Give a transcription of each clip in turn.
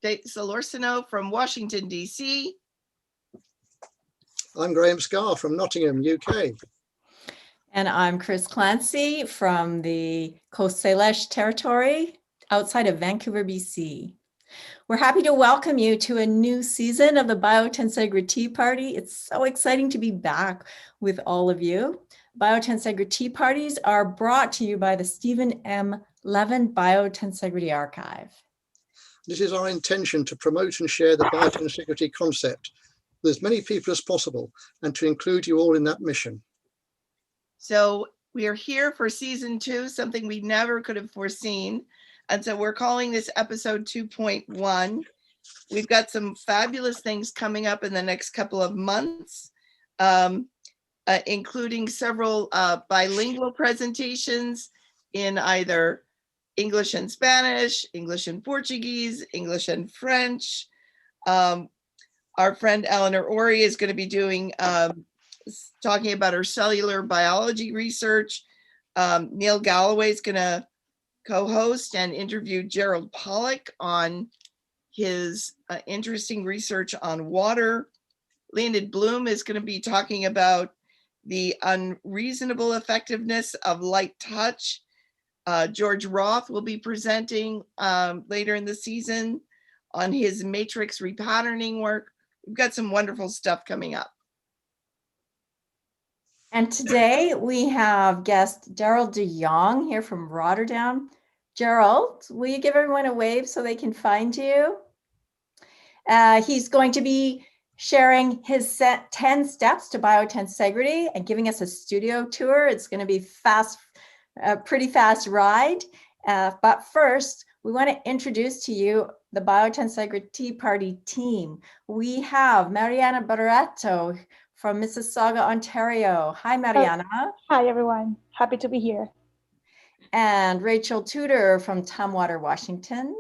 Solórzano from Washington, D.C. I'm Graham Scarr from Nottingham, UK. And I'm Clancy from the Coast Salish territory outside of Vancouver, BC. We're happy to welcome you to a new season of the Biotensegrity Party. It's so exciting to be back with all of you. Biotensegrity parties are brought to you by the Stephen M. Levin Biotensegrity Archive. This is our intention to promote and share the Biotensegrity concept with as many people as possible and to include you all in that mission. So we are here for season 2, something we never could have foreseen. And so we're calling this episode 2.1. We've got some fabulous things coming up in the next couple of months, including several bilingual presentations in either English and Spanish, English and Portuguese, English and French. Our friend Eleanor Ori is going to be doing talking about her cellular biology research. Neil Galloway is going to co-host and interview Gerald Pollack on his interesting research on water. Leonid Bloom is going to be talking about the unreasonable effectiveness of light touch. George Roth will be presenting later in the season on his matrix repatterning work. We've got some wonderful stuff coming up. And today we have guest Gerald de Jong here from Rotterdam. Gerald, will you give everyone a wave so they can find you? He's going to be sharing his 10 steps to biotensegrity and giving us a studio tour. It's going to be a pretty fast ride. But first, we want to introduce to you the Biotensegrity Party team. We have Mariana Barreto from Mississauga, Ontario. Hi, Mariana. Hi, everyone. Happy to be here. And Rachel Tudor from Tumwater, Washington.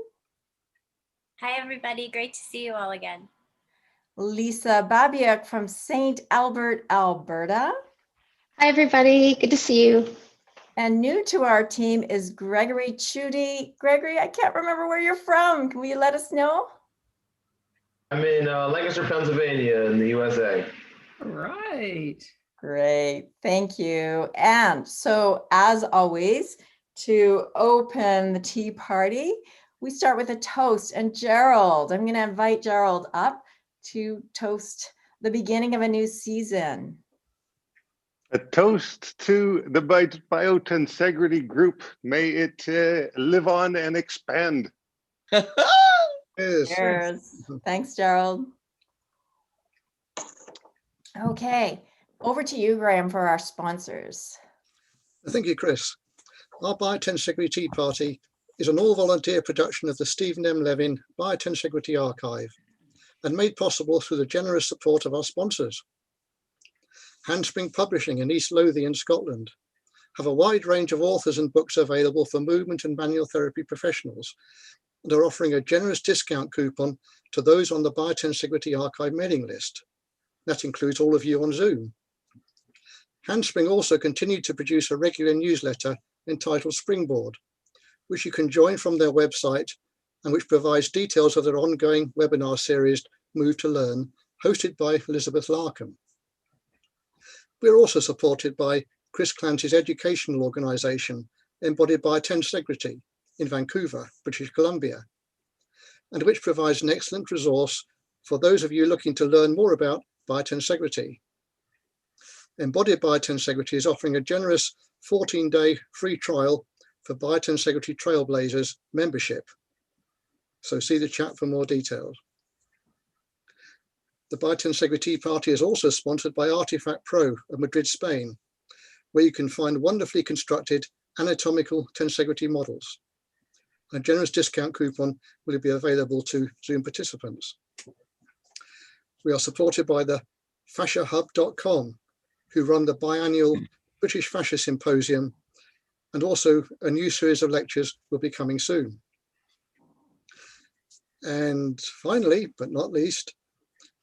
Hi, everybody. Great to see you all again. Lisa Babiuk from St. Albert, Alberta. Hi, everybody. Good to see you. And new to our team is Gregory Tshudy. Gregory, I can't remember where you're from. Can you let us know? I'm in Lancaster, Pennsylvania in the USA. All right. Great. Thank you. And so, as always, to open the tea party, we start with a toast. And Gerald, I'm going to invite Gerald up to toast the beginning of a new season. A toast to the Biotensegrity group. May it live on and expand. Yes. Cheers. Thanks, Gerald. Okay, over to you, Graham, for our sponsors. Thank you, Chris. Our Biotensegrity Party is an all-volunteer production of the Stephen M. Levin Biotensegrity Archive and made possible through the generous support of our sponsors. Handspring Publishing in East Lothian, Scotland, have a wide range of authors and books available for movement and manual therapy professionals, and are offering a generous discount coupon to those on the Biotensegrity Archive mailing list. That includes all of you on Zoom. Handspring also continued to produce a regular newsletter entitled Springboard, which you can join from their website and which provides details of their ongoing webinar series, Move to Learn, hosted by Elizabeth Larkham. We're also supported by Chris Clancy's educational organisation, Embodied Biotensegrity in Vancouver, British Columbia, and which provides an excellent resource for those of you looking to learn more about Biotensegrity. Embodied Biotensegrity is offering a generous 14-day free trial for Biotensegrity Trailblazers membership. So see the chat for more details. The Biotensegrity Party is also sponsored by Artifact Pro of Madrid, Spain, where you can find wonderfully constructed anatomical tensegrity models. A generous discount coupon will be available to Zoom participants. We are supported by the fasciahub.com, who run the biannual British Fascia Symposium, and also a new series of lectures will be coming soon. And finally, but not least,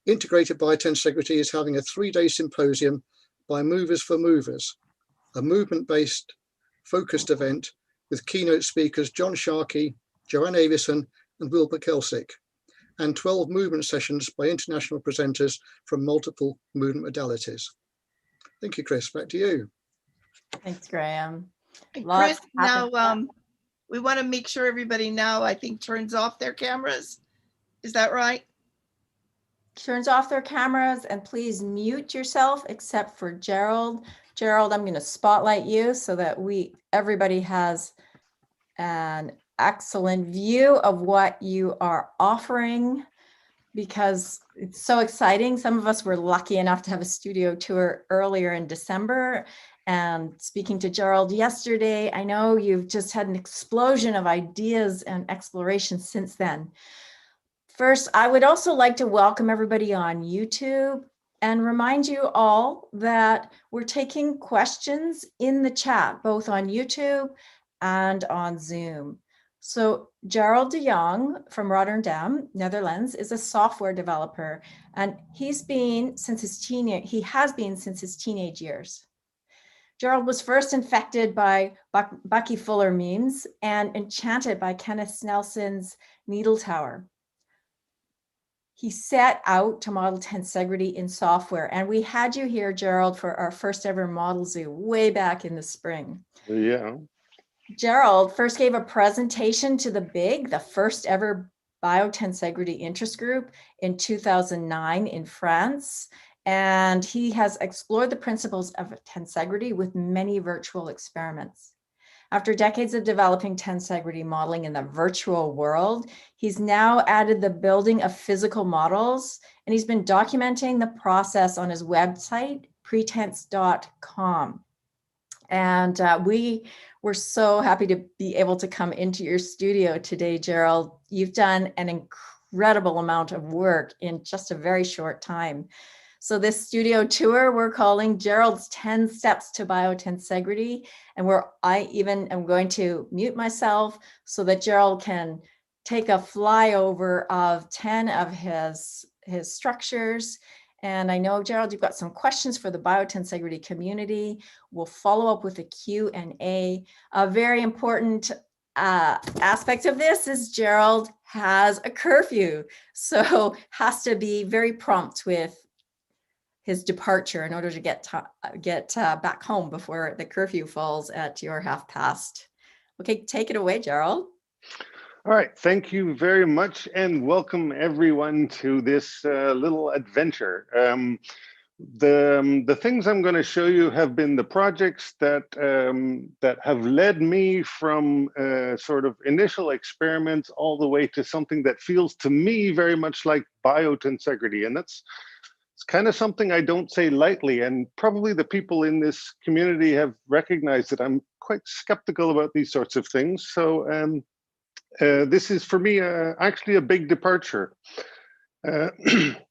Integrated Biotensegrity is having a 3-day symposium by Movers for Movers, a movement-based focused event with keynote speakers John Sharkey, Joanne Avison, and Wilbur Kelsick, and 12 movement sessions by international presenters from multiple movement modalities. Thank you, Chris. Back to you. Thanks, Graham. And Lots Chris, now happened. we want to make sure everybody now, I think, turns off their cameras. Is that right? Turns off their cameras, and please mute yourself except for Gerald. Gerald, I'm going to spotlight you so that everybody has an excellent view of what you are offering, because it's so exciting. Some of us were lucky enough to have a studio tour earlier in December, and speaking to Gerald yesterday, I know you've just had an explosion of ideas and exploration since then. First, I would also like to welcome everybody on YouTube and remind you all that we're taking questions in the chat, both on YouTube and on Zoom. So Gerald de Jong from Rotterdam, Netherlands, is a software developer, and he has been since his teenage years. Gerald was first infected by Bucky Fuller memes and enchanted by Kenneth Nelson's Needle Tower. He set out to model Tensegrity in software, and we had you here, Gerald, for our first ever model zoo way back in the spring. Yeah. Gerald first gave a presentation to the first ever Biotensegrity interest group in 2009 in France, and he has explored the principles of Tensegrity with many virtual experiments. After decades of developing Tensegrity modeling in the virtual world, he's now added the building of physical models, and he's been documenting the process on his website, pretense.com. And we were so happy to be able to come into your studio today, Gerald. You've done an incredible amount of work in just a very short time. So this studio tour we're calling Gerald's 10 Steps to Biotensegrity, and I even am going to mute myself so that Gerald can take a flyover of 10 of his structures. And I know, Gerald, you've got some questions for the Biotensegrity community. We'll follow up with a Q&A. A very important aspect of this is Gerald has a curfew, so has to be very prompt with his departure in order to get back home before the curfew falls at your past. Okay, take it away, Gerald. All right, thank you very much, and welcome everyone to this little adventure. The things I'm going to show you have been the projects that have led me from sort of initial experiments all the way to something that feels to me very much like Biotensegrity, and it's kind of something I don't say lightly, and probably the people in this community have recognized that I'm quite skeptical about these sorts of things. So this is for me actually a big departure.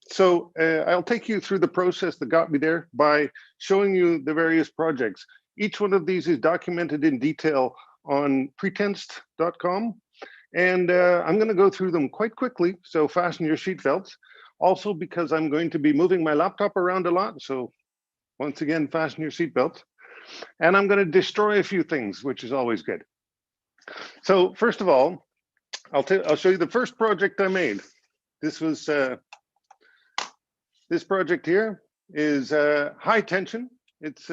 So I'll take you through the process that got me there by showing you the various projects. Each one of these is documented in detail on pretense.com, and I'm going to go through them quite quickly, so fasten your seatbelts. Also, because I'm going to be moving my laptop around a lot, so once again, fasten your seatbelts. And I'm going to destroy a few things, which is always good. So first of all, I'll show you the first project I made. This was this project here is high tension. It's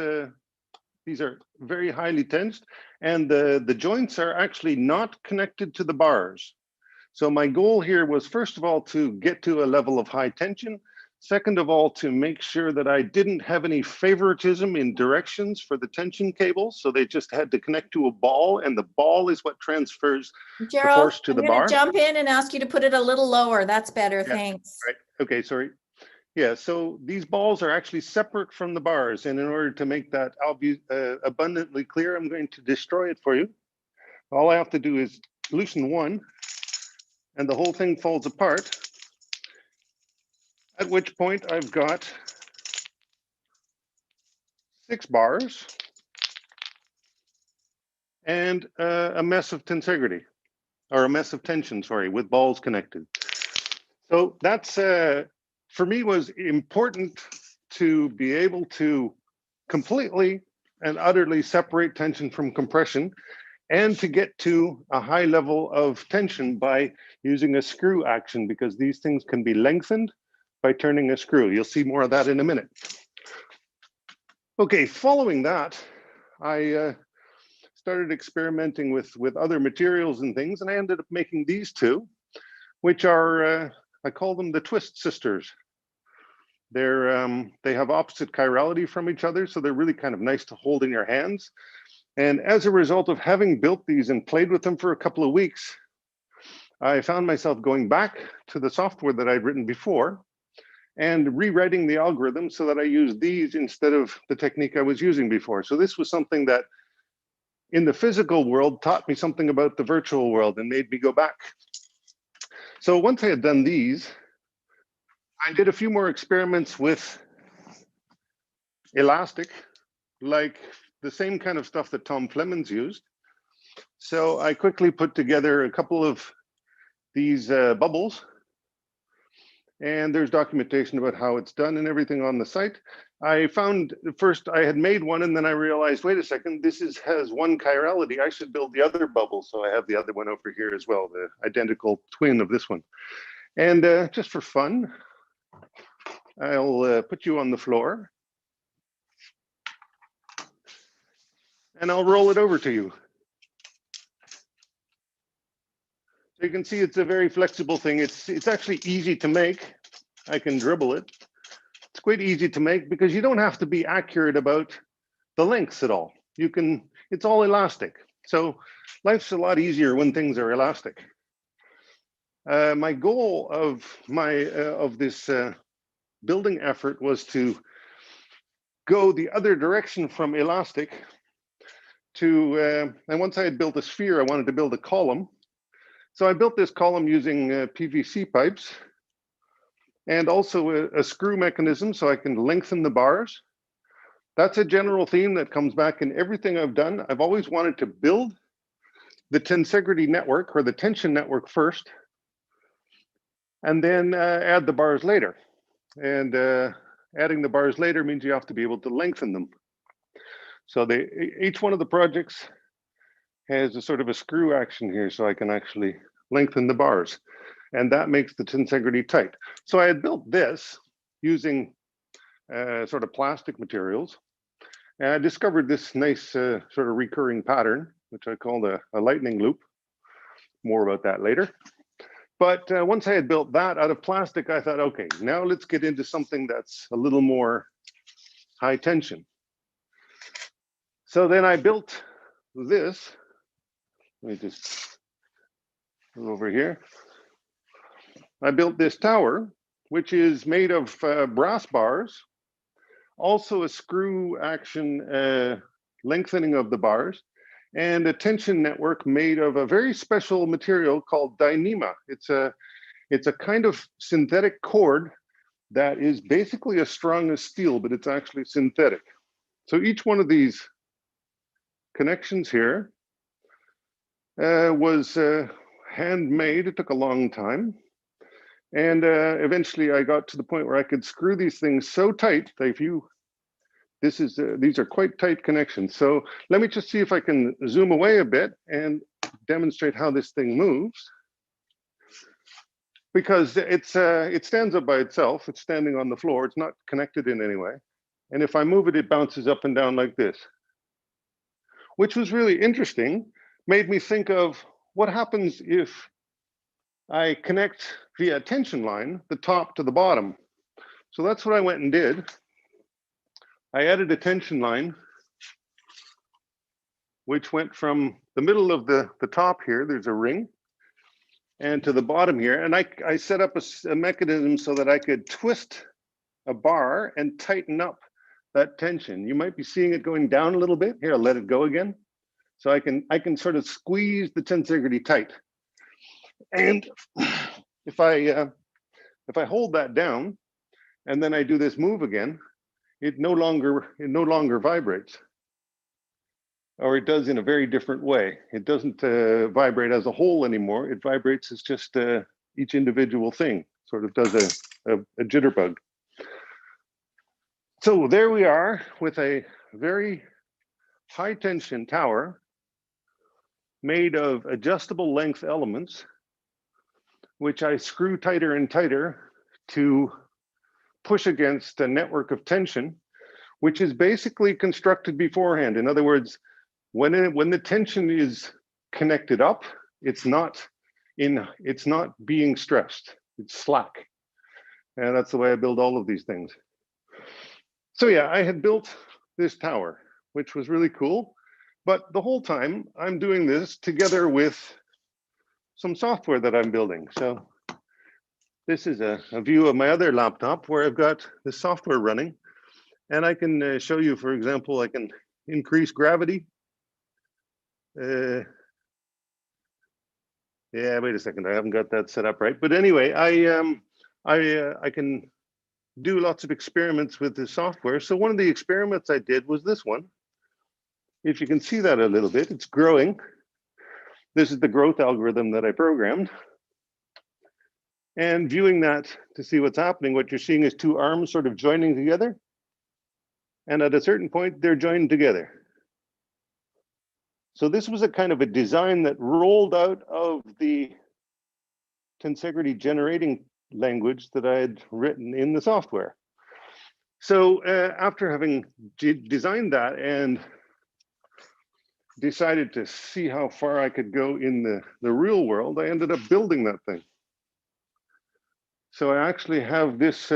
these are very highly tensed, and the joints are actually not connected to the bars. So my goal here was, first of all, to get to a level of high tension. Second of all, to make sure that I didn't have any favoritism in directions for the tension cables. So they just had to connect to a ball, and the ball is what transfers Gerald, the force to the bar. I'm going to jump in and ask you to put it a little lower. That's better. Yeah. Thanks. Right. Okay, sorry. Yeah, so these balls are actually separate from the bars. And in order to make that abundantly clear, I'm going to destroy it for you. All I have to do is loosen one, and the whole thing falls apart, at which point I've got 6 bars and a mess of tensegrity, or a mess of tension, sorry, with balls connected. So that's, for me, was important to be able to completely and utterly separate tension from compression. and to get to a high level of tension by using a screw action, because these things can be lengthened by turning a screw. You'll see more of that in a minute. Okay, following that, I started experimenting with other materials and things, and I ended up making these two, which are, I call them the twist sisters. They have opposite chirality from each other, so they're really kind of nice to hold in your hands. And as a result of having built these and played with them for a couple of weeks, I found myself going back to the software that I'd written before and rewriting the algorithm so that I used these instead of the technique I was using before. So this was something that in the physical world taught me something about the virtual world and made me go back. So once I had done these, I did a few more experiments with elastic, like the same kind of stuff that Tom Flemons used. So I quickly put together a couple of these bubbles, and there's documentation about how it's done and everything on the site. I found first I had made one, and then I realized, wait a second, this has one chirality. I should build the other bubble. So I have the other one over here as well, the identical twin of this one. And just for fun, I'll put you on the floor and I'll roll it over to you. So you can see it's a very flexible thing. It's actually easy to make. I can dribble it. It's quite easy to make because you don't have to be accurate about the lengths at all. It's all elastic. So life's a lot easier when things are elastic. My goal of this building effort was to go the other direction from elastic to, and once I had built a sphere, I wanted to build a column. So I built this column using PVC pipes and also a screw mechanism so I can lengthen the bars. That's a general theme that comes back in everything I've done. I've always wanted to build the Tensegrity network or the tension network first, and then add the bars later. And adding the bars later means you have to be able to lengthen them. So each one of the projects has a sort of a screw action here, so I can actually lengthen the bars. And that makes the Tensegrity tight. So I had built this using sort of plastic materials. And I discovered this nice sort of recurring pattern, which I called a lightning loop. More about that later. But once I had built that out of plastic, I thought, okay, now let's get into something that's a little more high tension. So then I built this. Let me just go over here. I built this tower, which is made of brass bars, also a screw action lengthening of the bars, and a tension network made of a very special material called Dyneema. It's a kind of synthetic cord that is basically as strong as steel, but it's actually synthetic. So each one of these connections here was handmade. It took a long time. And eventually I got to the point where I could screw these things so tight that these are quite tight connections. So let me just see if I can zoom away a bit and demonstrate how this thing moves. Because it stands up by itself. It's standing on the floor. It's not connected in any way. And if I move it, it bounces up and down like this, which was really interesting. Made me think of what happens if I connect via a tension line, the top to the bottom. So that's what I went and did. I added a tension line, which went from the middle of the top here, there's a ring, and to the bottom here. And I set up a mechanism so that I could twist a bar and tighten up that tension. You might be seeing it going down a little bit. Here, I'll let it go again. So I can sort of squeeze the Tensegrity tight. And if I hold that down and then I do this move again, it no longer vibrates, or it does in a very different way. It doesn't vibrate as a whole anymore. It vibrates as just each individual thing, sort of does a jitterbug. So there we are with a very high tension tower made of adjustable length elements, which I screw tighter and tighter to push against a network of tension, which is basically constructed beforehand. In other words, when the tension is connected up, it's not being stressed, it's slack. And that's the way I build all of these things. So yeah, I had built this tower, which was really cool. But the whole time I'm doing this together with some software that I'm building. So this is a view of my other laptop where I've got the software running. And I can show you, for example, I can increase gravity. Yeah, wait a second, I haven't got that set up right. But anyway, I can do lots of experiments with the software. So one of the experiments I did was this one. If you can see that a little bit, it's growing. This is the growth algorithm that I programmed. And viewing that to see what's happening, what you're seeing is two arms sort of joining together. And at a certain point, they're joined together. So this was a kind of a design that rolled out of the Tensegrity generating language that I had written in the software. So after having designed that and decided to see how far I could go in the real world, I ended up building that thing. So I actually have this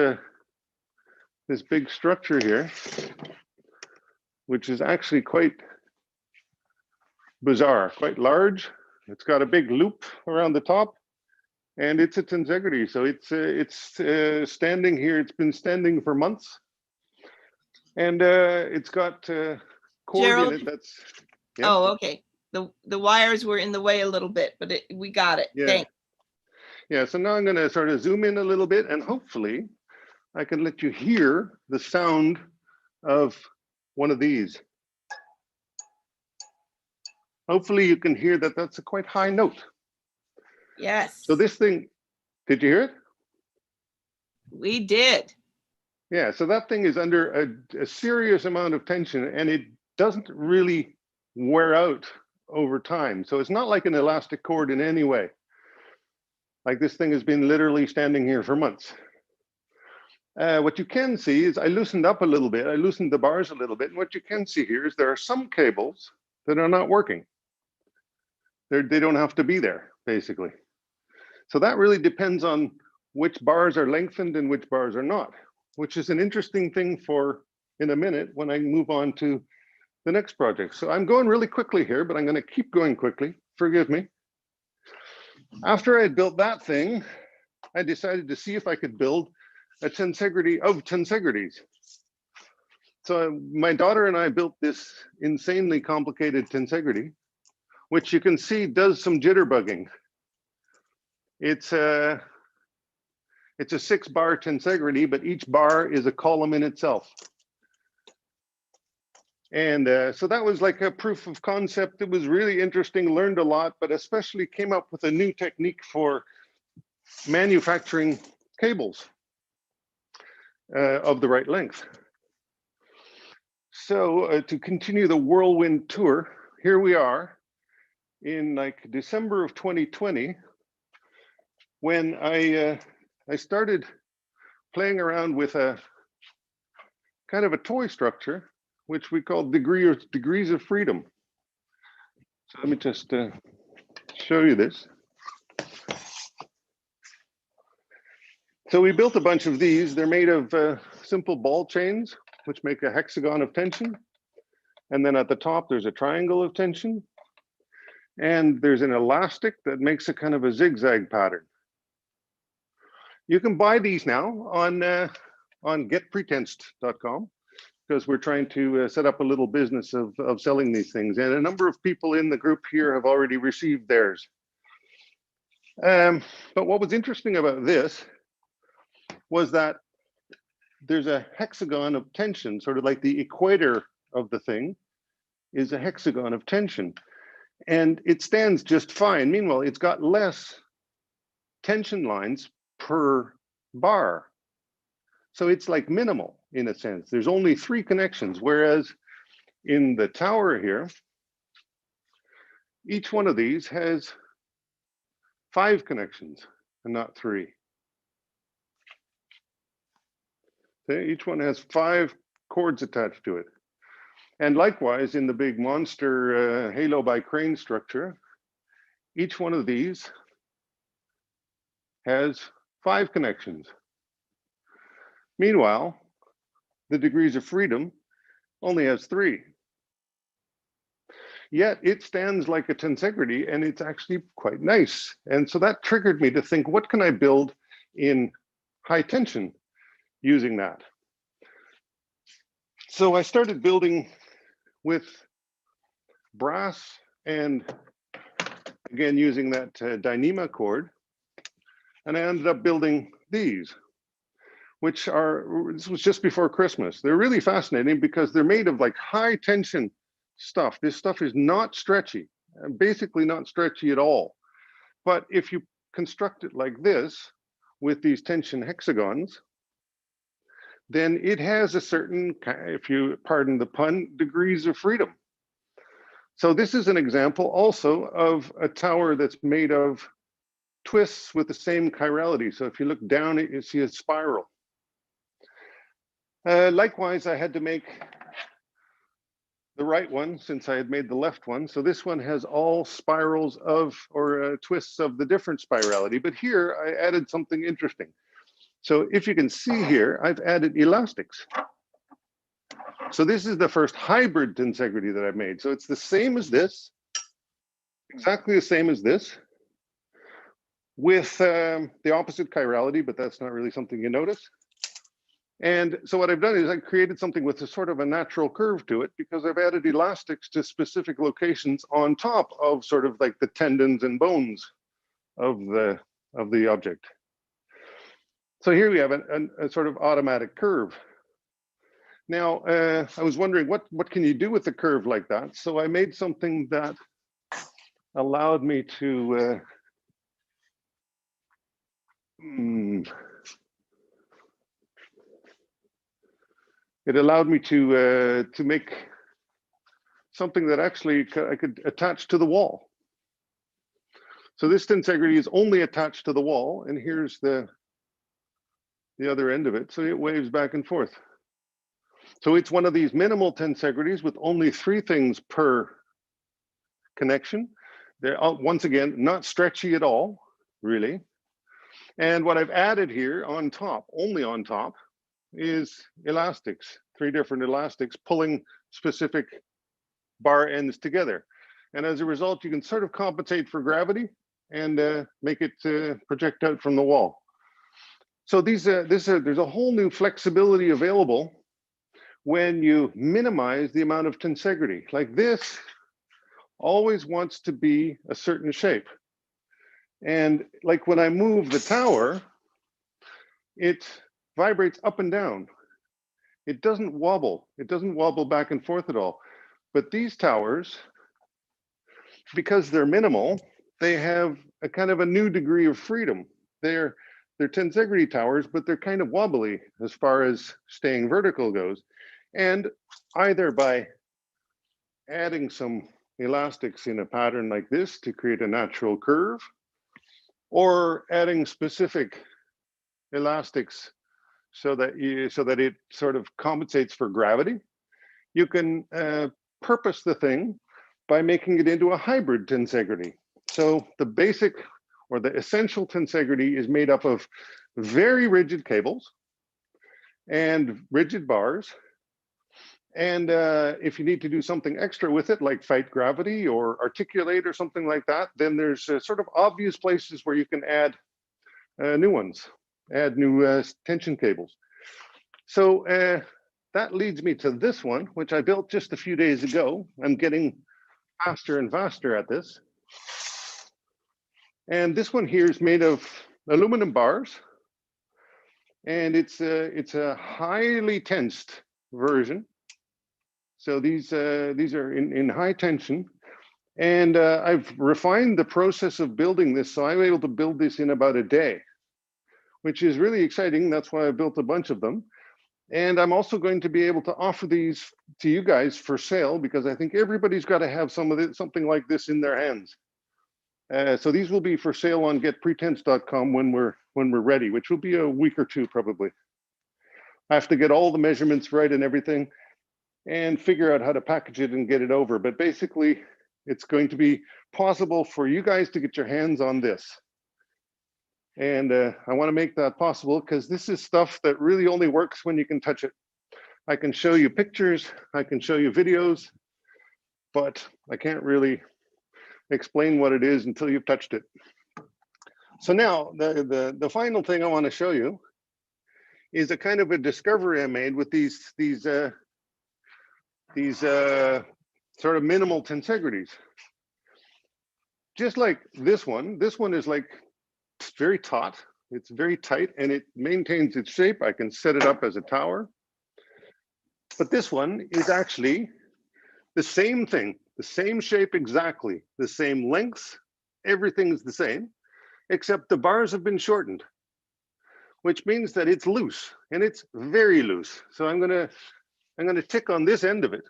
this big structure here, which is actually quite bizarre, quite large. It's got a big loop around the top, and it's a Tensegrity. So it's standing here. It's been standing for months, and it's got cord Gerald? in it. That's Oh, okay. The wires were in the way a little bit, but we got it. Yeah. Thanks. Yeah. So now I'm going to sort of zoom in a little bit, and hopefully I can let you hear the sound of one of these. Hopefully you can hear that that's a quite high note. Yes. So this thing, did you hear it? We did. Yeah, so that thing is under a serious amount of tension, and it doesn't really wear out over time. So it's not like an elastic cord in any way. Like this thing has been literally standing here for months. What you can see is I loosened up a little bit. I loosened the bars a little bit. And what you can see here is there are some cables that are not working. They don't have to be there, basically. So that really depends on which bars are lengthened and which bars are not, which is an interesting thing for in a minute when I move on to the next project. So I'm going really quickly here, but I'm going to keep going quickly. Forgive me. After I had built that thing, I decided to see if I could build a Tensegrity of Tensegrities. So my daughter and I built this insanely complicated Tensegrity, which you can see does some jitterbugging. It's a 6-bar Tensegrity, but each bar is a column in itself. And so that was like a proof of concept. It was really interesting, learned a lot, but especially came up with a new technique for manufacturing cables of the right length. So to continue the whirlwind tour, here we are in like December of 2020, when I started playing around with a kind of a toy structure, which we call degrees of freedom. So let me just show you this. So we built a bunch of these. They're made of simple ball chains, which make a hexagon of tension. And then at the top, there's a triangle of tension. And there's an elastic that makes a kind of a zigzag pattern. You can buy these now on getpretensed.com, because we're trying to set up a little business of selling these things. And a number of people in the group here have already received theirs. But what was interesting about this was that there's a hexagon of tension, sort of like the equator of the thing is a hexagon of tension. And it stands just fine. Meanwhile, it's got less tension lines per bar. So it's like minimal in a sense. There's only 3 connections, whereas in the tower here, each one of these has 5 connections and not 3. Okay, each one has 5 cords attached to it. And likewise, in the big monster halo by crane structure, each one of these has 5 connections. Meanwhile, the degrees of freedom only has 3. Yet it stands like a tensegrity, and it's actually quite nice. And so that triggered me to think, what can I build in high tension using that? So I started building with brass and, again, using that Dyneema cord. And I ended up building these, which are, this was just before Christmas. They're really fascinating because they're made of like high tension stuff. This stuff is not stretchy, basically not stretchy at all. But if you construct it like this with these tension hexagons, then it has a certain, if you pardon the pun, degrees of freedom. So this is an example also of a tower that's made of twists with the same chirality. So if you look down, you see a spiral. Likewise, I had to make the right one since I had made the left one. So this one has all spirals of, or twists of the different spirality. But here I added something interesting. So if you can see here, I've added elastics. So this is the first hybrid tensegrity that I've made. So it's the same as this, exactly the same as this, with the opposite chirality, but that's not really something you notice. And so what I've done is I created something with a sort of a natural curve to it because I've added elastics to specific locations on top of sort of like the tendons and bones of the object. So here we have a sort of automatic curve. Now, I was wondering what can you do with a curve like that? So I made something that allowed me to it allowed me to make something that actually I could attach to the wall. So this tensegrity is only attached to the wall, and here's the other end of it. So it waves back and forth. So it's one of these minimal tensegrities with only 3 things per connection. They're once again not stretchy at all, really. And what I've added here on top, only on top, is elastics, 3 different elastics pulling specific bar ends together. And as a result, you can sort of compensate for gravity and make it project out from the wall. So there's a whole new flexibility available when you minimize the amount of tensegrity. Like this always wants to be a certain shape. And like when I move the tower, it vibrates up and down. It doesn't wobble. It doesn't wobble back and forth at all. But these towers, because they're minimal, they have a kind of a new degree of freedom. They're tensegrity towers, but they're kind of wobbly as far as staying vertical goes. And either by adding some elastics in a pattern like this to create a natural curve, or adding specific elastics so that it sort of compensates for gravity, you can purpose the thing by making it into a hybrid tensegrity. So the basic or the essential tensegrity is made up of very rigid cables and rigid bars. And if you need to do something extra with it, like fight gravity or articulate or something like that, then there's sort of obvious places where you can add new ones, add new tension cables. So that leads me to this one, which I built just a few days ago. I'm getting faster and faster at this. And this one here is made of aluminum bars. And it's a highly tensed version. So these are in high tension. And I've refined the process of building this. So I'm able to build this in about a day, which is really exciting. That's why I built a bunch of them. And I'm also going to be able to offer these to you guys for sale, because I think everybody's got to have something like this in their hands. So these will be for sale on getpretense.com when we're ready, which will be a week or two probably. I have to get all the measurements right and everything and figure out how to package it and get it over. But basically, it's going to be possible for you guys to get your hands on this. And I want to make that possible because this is stuff that really only works when you can touch it. I can show you pictures, I can show you videos, but I can't really explain what it is until you've touched it. So now the final thing I want to show you is a kind of a discovery I made with these sort of minimal tensegrities. Just like this one is like very taut, it's very tight, and it maintains its shape. I can set it up as a tower. But this one is actually the same thing, the same shape exactly, the same lengths, everything's the same, except the bars have been shortened, which means that it's loose, and it's very loose. So I'm gonna tick on this end of it,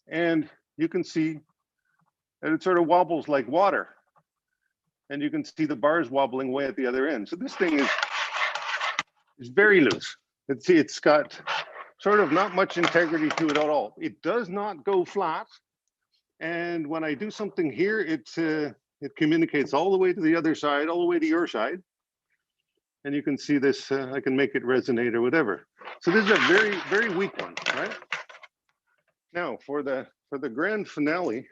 and you can see that it sort of wobbles like water. And you can see the bars wobbling away at the other end. So this thing is very loose. It's got sort of not much integrity to it at all. It does not go flat. And when I do something here, it communicates all the way to the other side, all the way to your side. And you can see this, I can make it resonate or whatever. So this is a very, very weak one, right? Now for the grand finale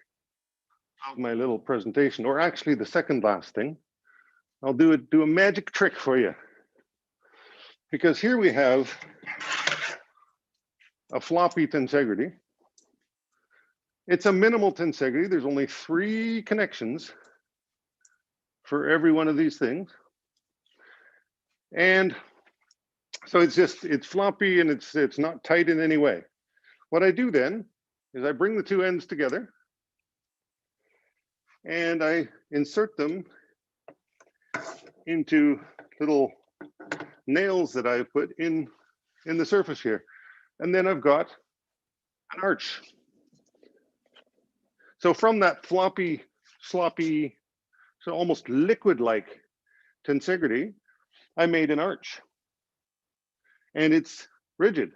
of my little presentation, or actually the second last thing, I'll do a magic trick for you. Because here we have a floppy tensegrity. It's a minimal tensegrity. There's only 3 connections for every one of these things. And so it's floppy and it's not tight in any way. What I do then is I bring the 2 ends together and I insert them into little nails that I put in the surface here. And then I've got an arch. So from that floppy, sloppy, so almost liquid-like tensegrity, I made an arch. And it's rigid.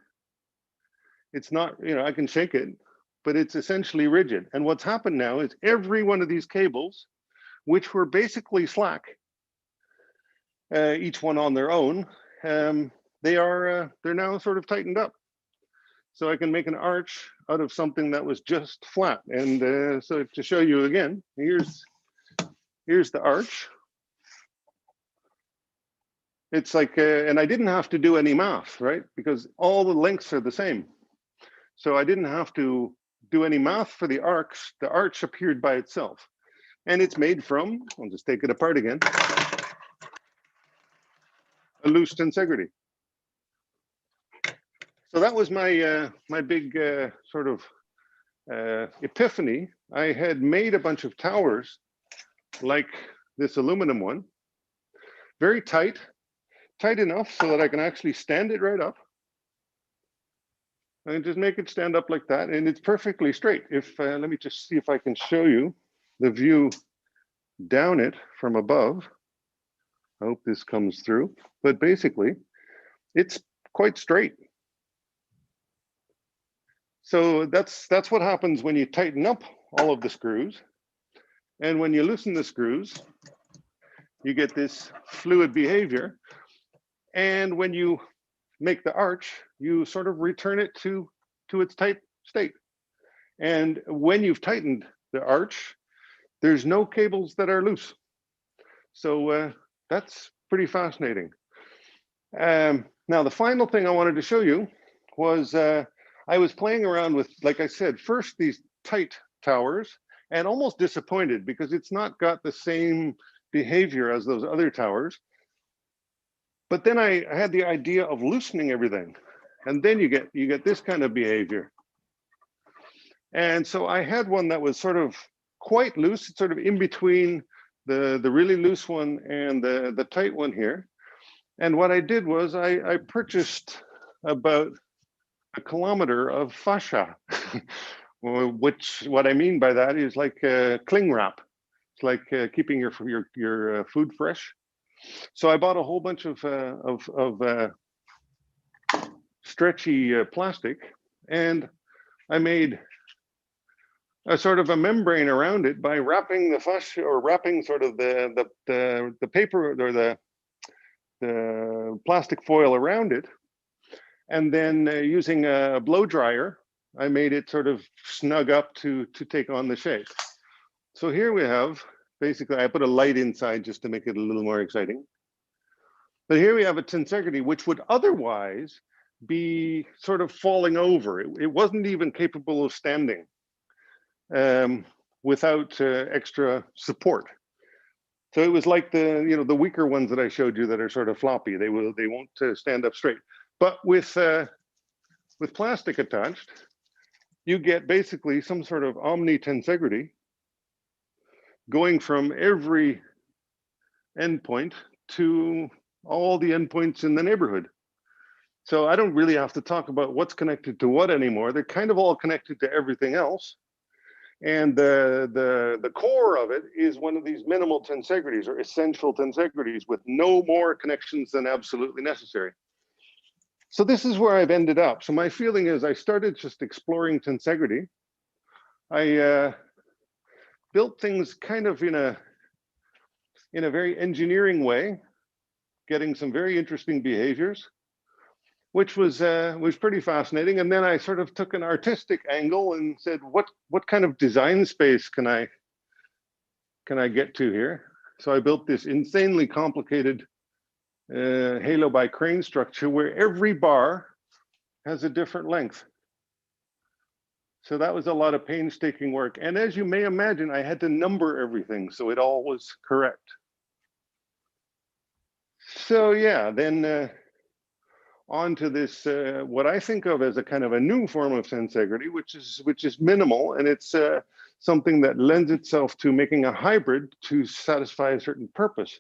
It's not, I can shake it, but it's essentially rigid. And what's happened now is every one of these cables, which were basically slack, each one on their own, they're now sort of tightened up. So I can make an arch out of something that was just flat. And so to show you again, here's the arch. It's like, and I didn't have to do any math, right? Because all the lengths are the same. So I didn't have to do any math for the arcs. The arch appeared by itself. And it's made from, I'll just take it apart again, a loose tensegrity. So that was my my big sort of epiphany. I had made a bunch of towers like this aluminum one, very tight enough so that I can actually stand it right up. And just make it stand up like that, and it's perfectly straight. If let me just see if I can show you the view down it from above. I hope this comes through, but basically it's quite straight. So that's what happens when you tighten up all of the screws. And when you loosen the screws, you get this fluid behavior. And when you make the arch, you sort of return it to its tight state. And when you've tightened the arch, there's no cables that are loose. So that's pretty fascinating. Now, the final thing I wanted to show you was I was playing around with, like I said, first these tight towers, and almost disappointed because it's not got the same behavior as those other towers. But then I had the idea of loosening everything, and then you get this kind of behavior. And so I had one that was sort of quite loose, sort of in between the really loose one and the tight one here. And what I did was I purchased about a kilometer of fascia, which what I mean by that is like cling wrap. It's like keeping your food fresh. So I bought a whole bunch of stretchy plastic, and I made a sort of a membrane around it by wrapping the fascia, or wrapping sort of the paper or the plastic foil around it, and then using a blow dryer, I made it sort of snug up to take on the shape. So here we have, basically, I put a light inside just to make it a little more exciting. But here we have a Tensegrity, which would otherwise be sort of falling over. It wasn't even capable of standing without extra support. So it was like the weaker ones that I showed you that are sort of floppy. They won't stand up straight. But with plastic attached, you get basically some sort of omni-tensegrity going from every endpoint to all the endpoints in the neighborhood. So I don't really have to talk about what's connected to what anymore. They're kind of all connected to everything else. And the core of it is one of these minimal tensegrities, or essential tensegrities, with no more connections than absolutely necessary. So this is where I've ended up. So my feeling is I started just exploring tensegrity. I built things kind of in a very engineering way, getting some very interesting behaviors, which was pretty fascinating. And then I sort of took an artistic angle and said, what kind of design space can I get to here? So I built this insanely complicated halo by crane structure where every bar has a different length. So that was a lot of painstaking work. And as you may imagine, I had to number everything so it all was correct. So yeah, then on to this, what I think of as a kind of a new form of tensegrity, which is minimal, and it's something that lends itself to making a hybrid to satisfy a certain purpose.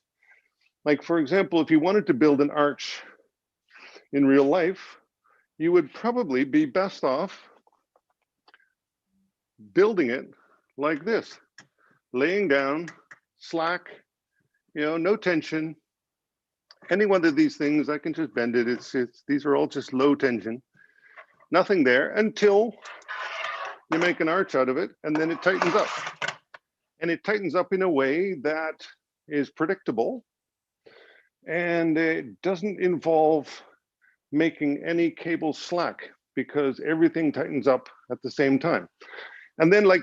Like, for example, if you wanted to build an arch in real life, you would probably be best off building it like this, laying down, slack, no tension. Any one of these things, I can just bend it. These are all just low tension, nothing there until you make an arch out of it, and then it tightens up. And it tightens up in a way that is predictable, and it doesn't involve making any cable slack because everything tightens up at the same time. And then, like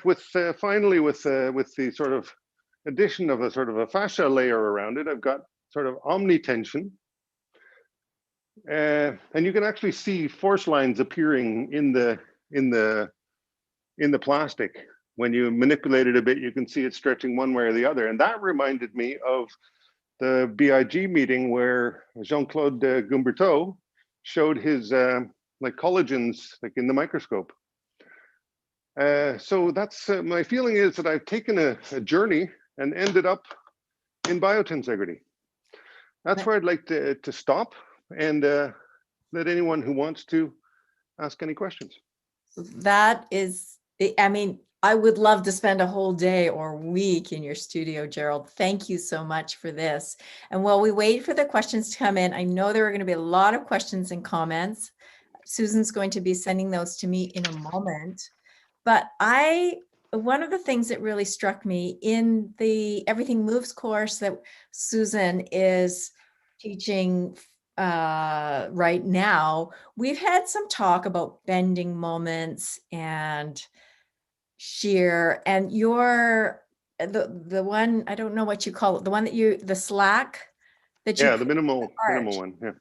finally with the sort of addition of a sort of a fascia layer around it, I've got sort of omni-tension. And you can actually see force lines appearing in the plastic. When you manipulate it a bit, you can see it stretching one way or the other. And that reminded me of the BIG meeting where Jean-Claude Gumberteau showed his like collagens like in the microscope. So that's my feeling is that I've taken a journey and ended up in biotensegrity. That's where I'd like to stop and let anyone who wants to ask any questions. That is, I mean, I would love to spend a whole day or week in your studio, Gerald. Thank you so much for this. And while we wait for the questions to come in, I know there are going to be a lot of questions and comments. Susan's going to be sending those to me in a moment. But one of the things that really struck me in the Everything Moves course that Susan is teaching right now, we've had some talk about bending moments and shear, and you're the one, I don't know what you call it, the one that the slack that you, yeah, the minimal one. Yeah.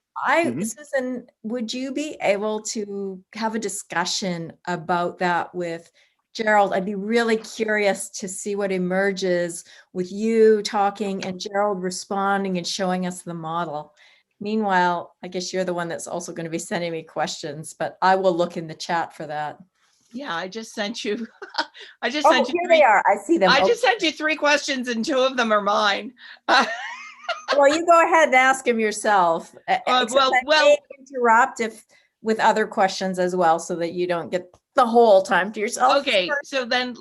Susan, would you be able to have a discussion about that with Gerald? I'd be really curious to see what emerges with you talking and Gerald responding and showing us the model. Meanwhile, I guess you're the one that's also going to be sending me questions, but I will look in the chat for that. Yeah, I just sent you. I just Oh, sent you here three. They are. I see them. I just sent you 3 questions, and 2 of them are mine. Well, you go ahead and ask him yourself. Well, I may interrupt if with other questions as well, so that you don't get the whole time to yourself. Okay, so then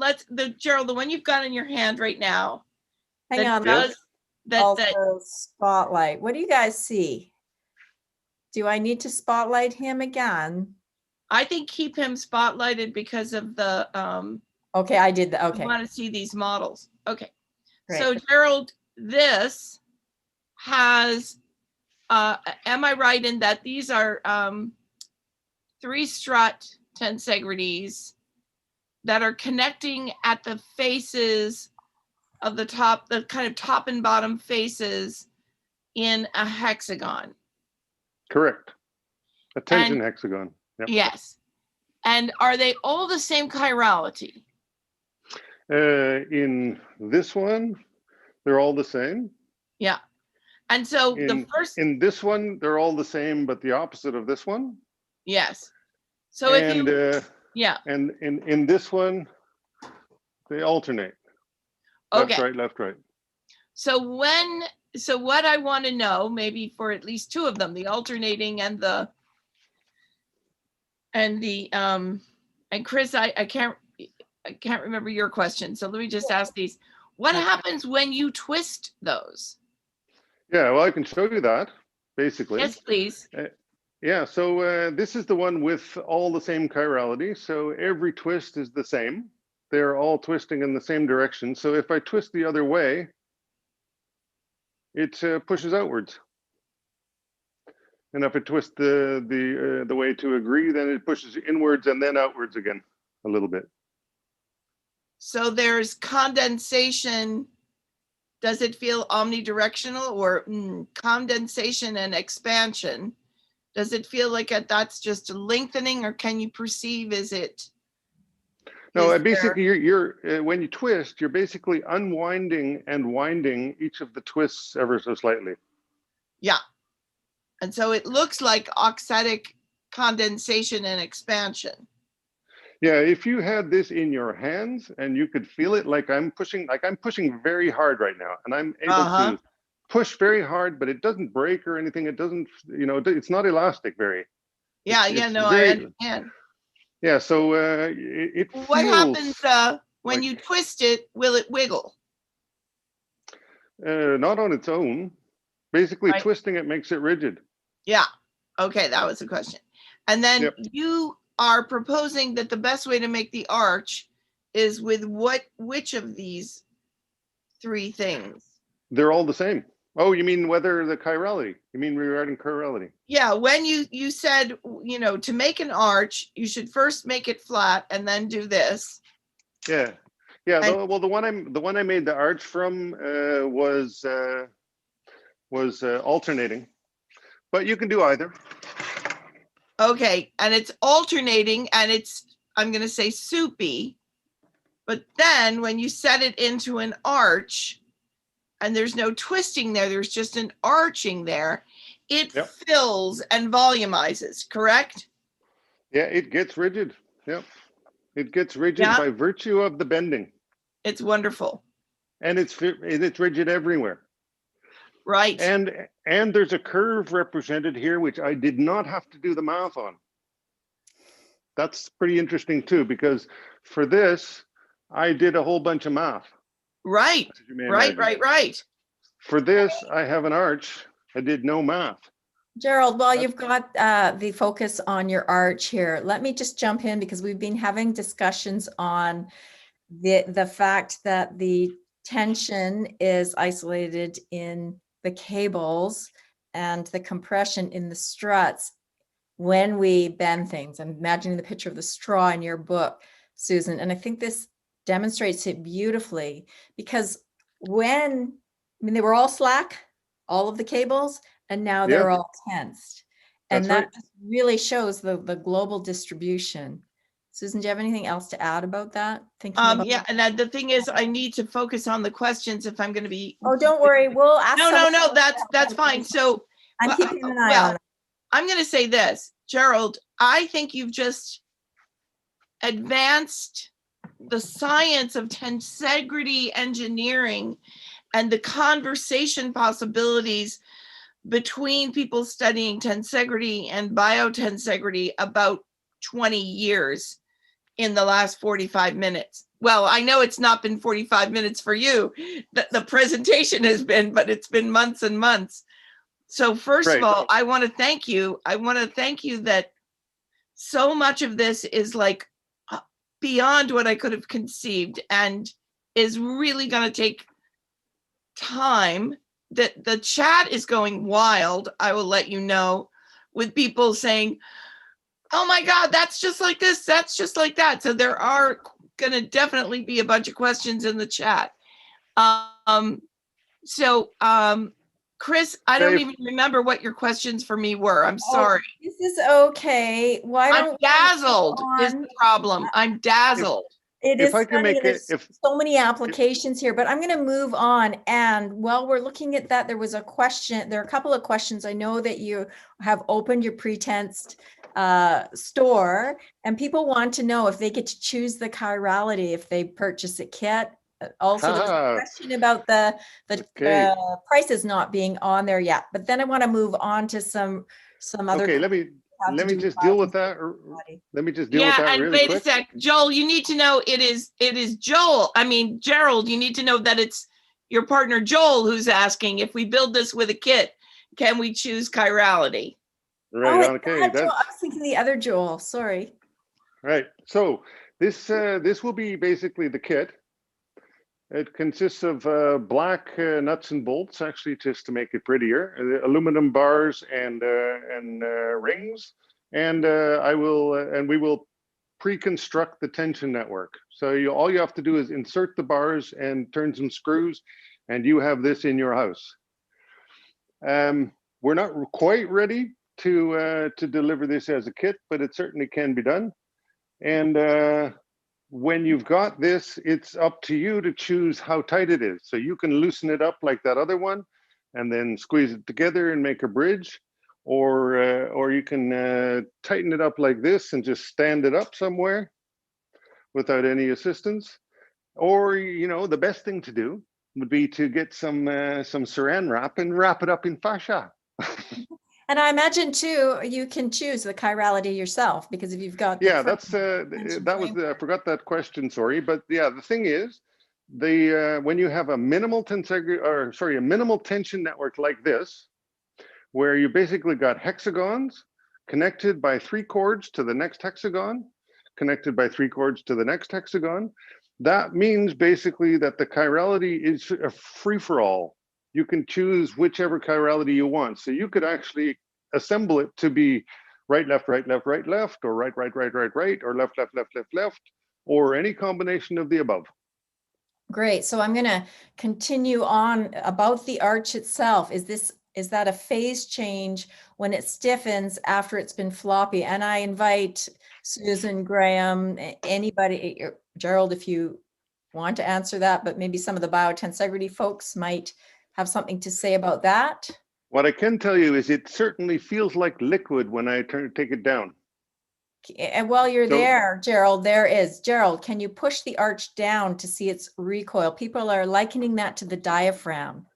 Gerald, the one you've got in your hand right now. Hang that on. does- that Also spotlight. What do you guys see? Do I need to spotlight him again? I think keep him spotlighted because of the, Okay, I did that. I Okay, want to see these models. Okay. great. So Gerald, this has, am I right in that these are 3 strut tensegrities that are connecting at the faces of the top, the kind of top and bottom faces in a hexagon? Correct. A tension And- hexagon. Yep. Yes. And are they all the same chirality? In this one, they're all the same. Yeah. And so the first, In this one, they're all the same, but the opposite of this one. yes. So if And you, yeah, and in this one, they alternate. Left, okay. right, left, right. So what I want to know, maybe for at least 2 of them, the alternating and Chris, I can't remember your question. So let me just ask these. What happens when you twist those? Yeah, well, I can show you that, basically. Yes, please. Yeah, so this is the one with all the same chirality. So every twist is the same. They're all twisting in the same direction. So if I twist the other way, it pushes outwards. And if I twist the way to agree, then it pushes inwards and then outwards again a little bit. So there's condensation. Does it feel omnidirectional, or condensation and expansion? Does it feel like that's just a lengthening, or can you perceive, is it? No, basically you're when you twist, you're basically unwinding and winding each of the twists ever so slightly. Yeah. And so it looks like oxidic condensation and expansion. Yeah, if you had this in your hands and you could feel it, like I'm pushing very hard right now, and I'm able to push very hard, but it doesn't break or anything. It doesn't, it's not elastic very. Yeah, It's no, I understand. Yeah, so it feels. What happens when you twist it? Will it wiggle? Not on its own. Basically, Right. twisting it makes it rigid. Yeah. Okay, that was the question. And then Yep. you are proposing that the best way to make the arch is with which of these 3 things? They're all the same. Oh, you mean whether the chirality? You mean regarding chirality? Yeah, when you said, to make an arch, you should first make it flat and then do this. Yeah, yeah. Well, the one I made the arch from was alternating, but you can do either. Okay, and it's alternating, and it's, I'm going to say soupy, but then when you set it into an arch and there's no twisting there, there's just an arching there, it fills and volumizes, correct? Yeah, it gets rigid. Yep, it gets rigid by virtue of the bending. It's wonderful. And it's rigid everywhere. Right. And there's a curve represented here, which I did not have to do the math on. That's pretty interesting too, because for this, I did a whole bunch of math. Right, right. For this, I have an arch. I did no math. Gerald, while you've got the focus on your arch here, let me just jump in, because we've been having discussions on the fact that the tension is isolated in the cables and the compression in the struts when we bend things. I'm imagining the picture of the straw in your book, Susan, and I think this demonstrates it beautifully, because they were all slack, all of the cables, and now they're all tensed. And that just really shows the global distribution. Susan, do you have anything else to add about that? Yeah, and the thing is, I need to focus on the questions if I'm going to be. Oh, don't worry, we'll ask. No, that's fine. So I'm keeping an eye on it. I'm going to say this, Gerald, I think you've just advanced the science of tensegrity engineering and the conversation possibilities between people studying tensegrity and biotensegrity about 20 years in the last 45 minutes. Well, I know it's not been 45 minutes for you. The presentation has been, but it's been months and months. So first of all, I want to thank you. I want to thank you that so much of this is like beyond what I could have conceived and is really going to take time. That the chat is going wild, I will let you know, with people saying, oh my God, that's just like this, that's just like that. So there are going to definitely be a bunch of questions in the chat. Chris, I don't even remember what your questions for me were. I'm sorry. This is okay. Why don't I'm dazzled is the problem. I'm dazzled. It If is I can funny, make there's it, so many applications here, but I'm going to move on. And while we're looking at that, there was a question. There are a couple of questions. I know that you have opened your Pretensed store, and people want to know if they get to choose the chirality if they purchase a kit. Also, there's a question about the prices not being on there yet. But then I want to move on to some other. Okay, let me just deal with that. Let me just deal with that really quick. Wait a sec, Joel. You need to know it is Joel. I mean, Gerald. You need to know that it's your partner Joel who's asking if we build this with a kit, can we choose chirality? Right. Okay. I was thinking the other Joel. Sorry. Right. So this will be basically the kit. It consists of black nuts and bolts, actually, just to make it prettier, aluminum bars and rings, and we will pre-construct the tension network. So all you have to do is insert the bars and turn some screws, and you have this in your house. We're not quite ready to deliver this as a kit, but it certainly can be done. And when you've got this, it's up to you to choose how tight it is. So you can loosen it up like that other one and then squeeze it together and make a bridge, or you can tighten it up like this and just stand it up somewhere without any assistance. Or, you know, the best thing to do would be to get some saran wrap and wrap it up in fascia. And I imagine too, you can choose the chirality yourself, because if you've got I forgot that question, sorry, but yeah, the thing is, when you have a minimal tension network like this, where you basically got hexagons connected by 3 cords to the next hexagon, connected by 3 cords to the next hexagon, that means basically that the chirality is a free-for-all. You can choose whichever chirality you want. So you could actually assemble it to be right, left, right, left, right, left, or right, right, right, right, right, or left, left, left, left, left, or any combination of the above. Great. So I'm going to continue on about the arch itself. Is that a phase change when it stiffens after it's been floppy? And I invite Susan, Graham, anybody, Gerald, if you want to answer that, but maybe some of the Biotensegrity folks might have something to say about that. What I can tell you is it certainly feels like liquid when I take it down. And while you're there, Gerald, Gerald, can you push the arch down to see its recoil? People are likening that to the diaphragm.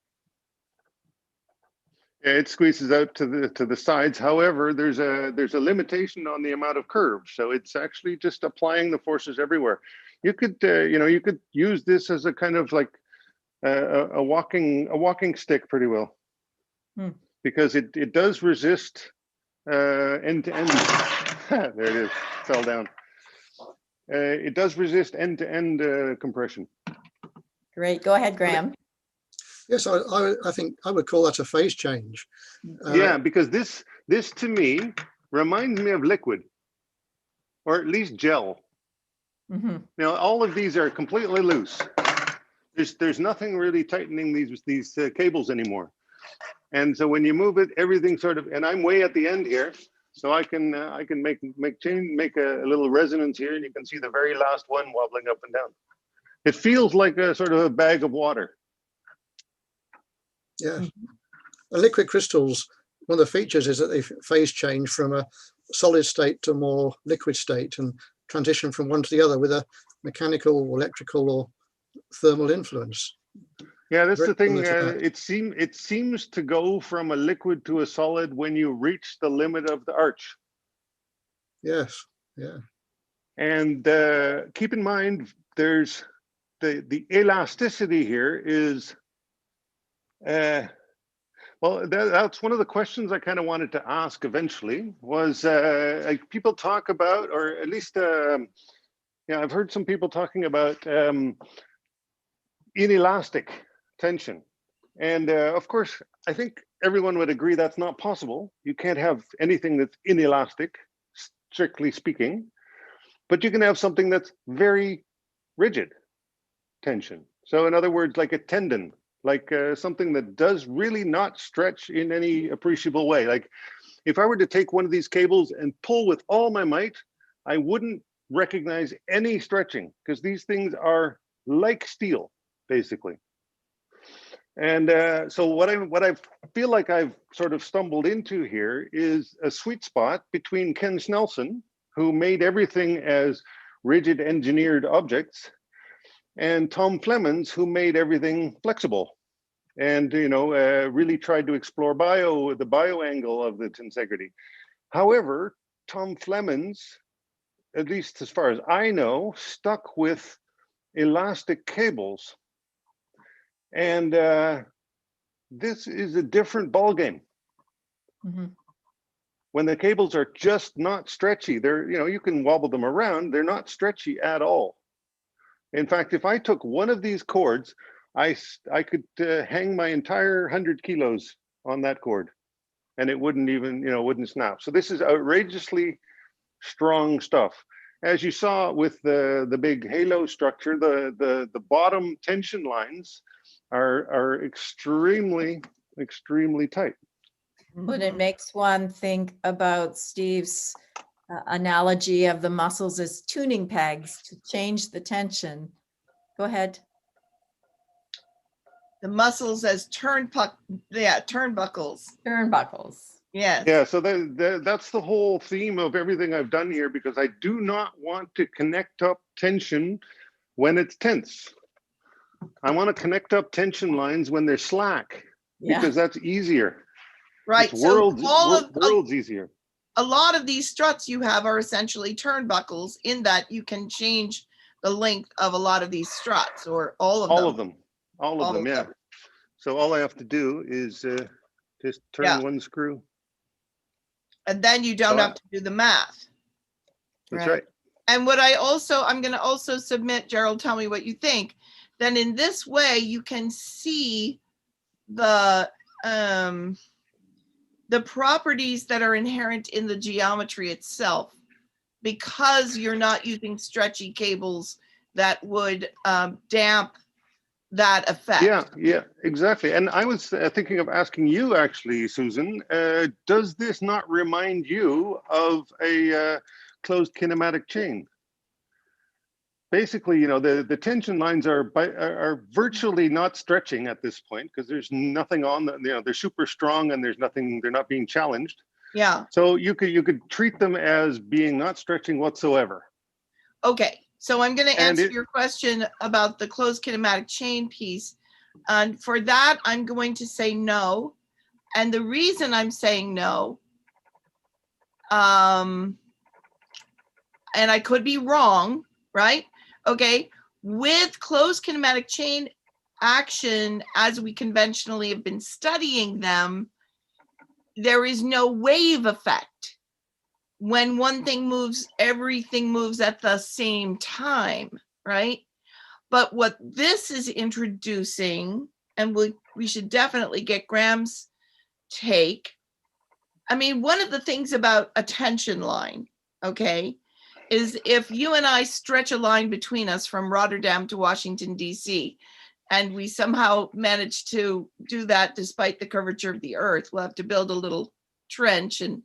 Yeah, it squeezes out to the sides. However, there's a limitation on the amount of curve. So it's actually just applying the forces everywhere. You could you could use this as a kind of like a walking stick pretty well, because it does resist end to end. There it is, fell down. It does resist end to end compression. Great, go ahead, Graham. Yes, I think I would call that a phase change. Yeah, because this to me reminds me of liquid, or at least gel. Mm-hmm. Now all of these are completely loose. There's nothing really tightening these cables anymore, and so when you move it, everything sort of. And I'm way at the end here, so I can make a little resonance here, and you can see the very last one wobbling up and down. It feels like a sort of a bag of water. Yeah, and liquid crystals, one of the features is that they phase change from a solid state to a more liquid state and transition from one to the other with a mechanical, electrical, or thermal influence. Yeah, that's the Very thing. similar to that. It seems to go from a liquid to a solid when you reach the limit of the arch. Yes, yeah. And keep in mind, there's the elasticity here is, well, that's one of the questions I kind of wanted to ask eventually was like people talk about, or at least, yeah, I've heard some people talking about inelastic tension. And of course, I think everyone would agree that's not possible. You can't have anything that's inelastic, strictly speaking, but you can have something that's very rigid tension. So in other words, like a tendon, like something that does really not stretch in any appreciable way. Like if I were to take one of these cables and pull with all my might, I wouldn't recognize any stretching because these things are like steel, basically. And so what I feel like I've sort of stumbled into here is a sweet spot between Ken Snelson, who made everything as rigid engineered objects, and Tom Flemons, who made everything flexible, and really tried to explore the bio angle of the tensegrity. However, Tom Flemons, at least as far as I know, stuck with elastic cables. And this is a different ballgame. Mm-hmm. When the cables are just not stretchy, they're, you can wobble them around, they're not stretchy at all. In fact, if I took one of these cords, I could hang my entire 100 kilos on that cord and it wouldn't even, wouldn't snap. So this is outrageously strong stuff. As you saw with the big halo structure, the bottom tension lines are extremely tight. But it makes one think about Steve's analogy of the muscles as tuning pegs to change the tension. Go ahead. The muscles as turnbuckles. Turnbuckles. Yes. Yeah, so that's the whole theme of everything I've done here, because I do not want to connect up tension when it's tense. I want to connect up tension lines when they're slack, because that's easier. Right. It's So worlds easier. A lot of these struts you have are essentially turnbuckles, in that you can change the length of a lot of these struts, or all of them. All of them, yeah. So all I have to do is just turn one screw. And then you don't have to do the math. That's right. And what I'm going to also submit, Gerald, tell me what you think. Then in this way, you can see the properties that are inherent in the geometry itself, because you're not using stretchy cables that would damp that effect. Yeah, exactly. And I was thinking of asking you, actually, Susan, does this not remind you of a closed kinematic chain? Basically, the tension lines are virtually not stretching at this point, because there's nothing on them. They're super strong and there's nothing, they're not being challenged. Yeah. So you could treat them as being not stretching whatsoever. Okay. So I'm going to answer your question about the closed kinematic chain piece. And for that, I'm going to say no. And the reason I'm saying no, and I could be wrong, right? Okay. With closed kinematic chain action, as we conventionally have been studying them, there is no wave effect. When one thing moves, everything moves at the same time, right? But what this is introducing, and we should definitely get Graham's take. I mean, one of the things about a tension line, okay, is if you and I stretch a line between us from Rotterdam to Washington, D.C., and we somehow manage to do that despite the curvature of the earth, we'll have to build a little trench and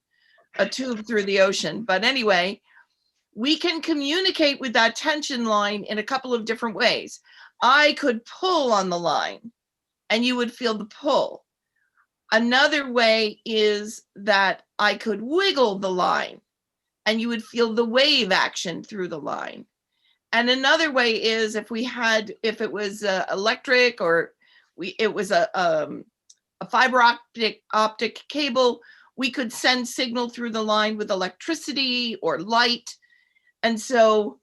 a tube through the ocean. But anyway, we can communicate with that tension line in a couple of different ways. I could pull on the line and you would feel the pull. Another way is that I could wiggle the line and you would feel the wave action through the line. And another way is if it was electric or it was a fiber optic cable. We could send signal through the line with electricity or light. And so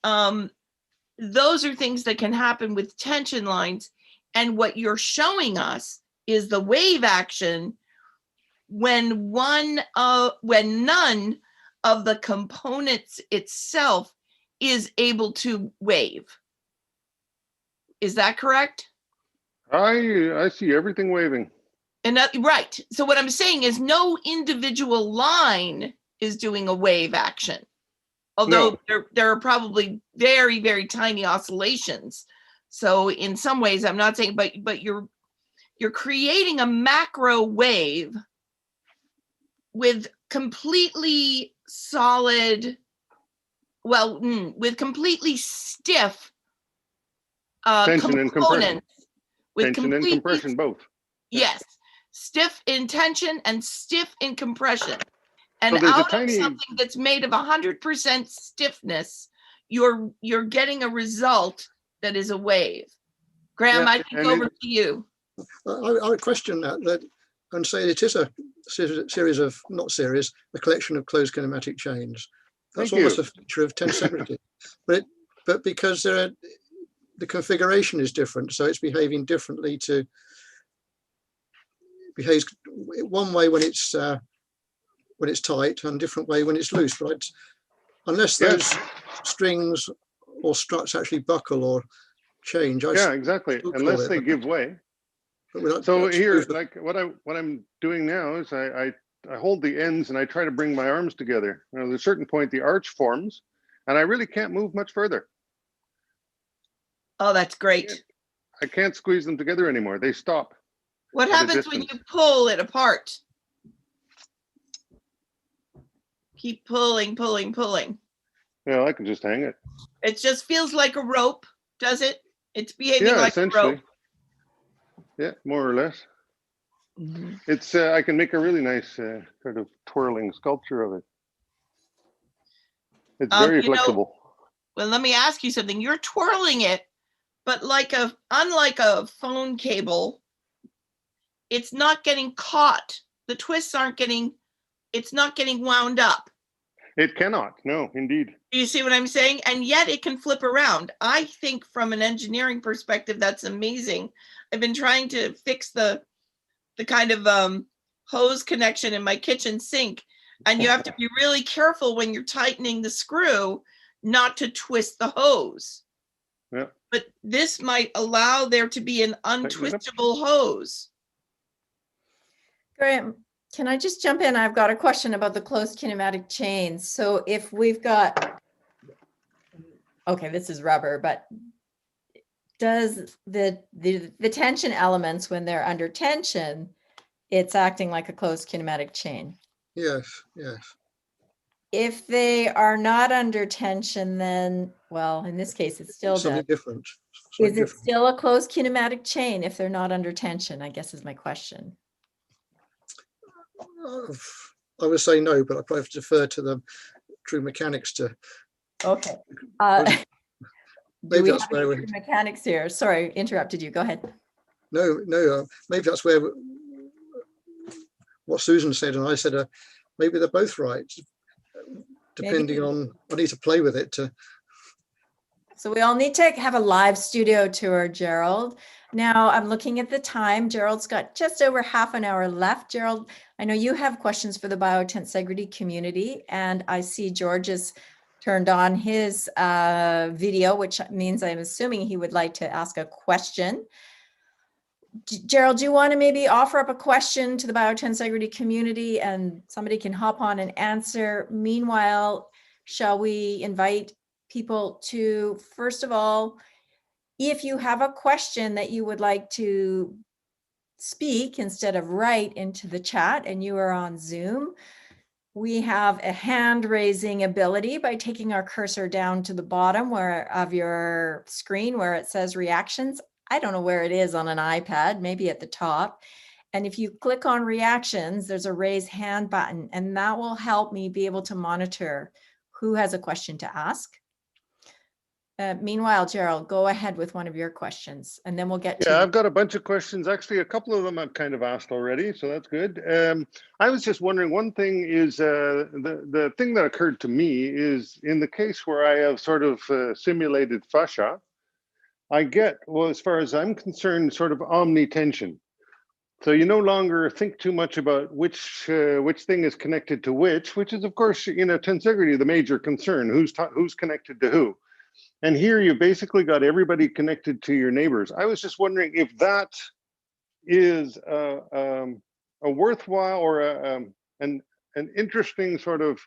those are things that can happen with tension lines. And what you're showing us is the wave action when none of the components itself is able to wave. Is that correct? I see everything waving. And right. So what I'm saying is no individual line is doing a wave action. Although there are probably very, very tiny oscillations. So in some ways, I'm not saying, but you're creating a macro wave with completely solid, with completely stiff Tension and compression. With tension and compression both. Yes, stiff in tension and stiff in compression. And So out of something that's made of 100% stiffness, you're getting a result that is a wave. Graham, I think over to you. I would question that and say it is a series of, a collection of closed kinematic chains. That's almost a feature of Tensegrity. but because the configuration is different, so it's behaving differently behaves one way when it's tight and different way when it's loose. But unless those strings or struts actually buckle or change, exactly. Unless they give way. So here, like what I'm doing now is I hold the ends and I try to bring my arms together. At a certain point, the arch forms, and I really can't move much further. Oh, that's great. I can't squeeze them together anymore. They stop. What happens when you pull it apart? Keep pulling, pulling, pulling. Yeah, I can just hang it. It just feels like a rope, does it? It's behaving like a rope. Yeah, more or less. It's I can make a really nice sort of twirling sculpture of it. It's very flexible. Well, let me ask you something. You're twirling it, but unlike a phone cable, it's not getting caught. The twists it's not getting wound up. It cannot, no, indeed. Do you see what I'm saying? And yet it can flip around. I think from an engineering perspective, that's amazing. I've been trying to fix the kind of hose connection in my kitchen sink. And you have to be really careful when you're tightening the screw not to twist the hose. Yeah. But this might allow there to be an untwistable hose. Graham, can I just jump in? I've got a question about the closed kinematic chains. So if we've got, okay, this is rubber, but does the tension elements, when they're under tension, it's acting like a closed kinematic chain? Yes, yes. If they are not under tension, then, well, in this case, it's still something different. Is it still a closed kinematic chain if they're not under tension, I guess is my question. I would say no, but I probably defer to the true mechanics to. Okay. Maybe that's where mechanics here. Sorry, interrupted you. Go ahead. No, maybe that's where what Susan said and I said, maybe they're both right, depending on, I need to play with it to. So we all need to have a live studio tour, Gerald. Now I'm looking at the time. Gerald's got just over half an hour left. Gerald, I know you have questions for the Biotensegrity community, and I see George has turned on his video, which means I'm assuming he would like to ask a question. Gerald, do you want to maybe offer up a question to the Biotensegrity community and somebody can hop on and answer? Meanwhile, shall we invite people to, first of all, if you have a question that you would like to speak instead of write into the chat and you are on Zoom, we have a hand raising ability by taking our cursor down to the bottom of your screen where it says reactions. I don't know where it is on an iPad, maybe at the top. And if you click on reactions, there's a raise hand button, and that will help me be able to monitor who has a question to ask. Meanwhile, Gerald, go ahead with one of your questions and then we'll get to Yeah, you. I've got a bunch of questions. Actually, a couple of them I've kind of asked already, so that's good. I was just wondering, one thing is the thing that occurred to me is in the case where I have sort of simulated fascia, I get, well, as far as I'm concerned, sort of omni-tension. So you no longer think too much about which thing is connected to which is of course in a tensegrity the major concern, who's connected to who. And here you basically got everybody connected to your neighbors. I was just wondering if that is a worthwhile or an interesting sort of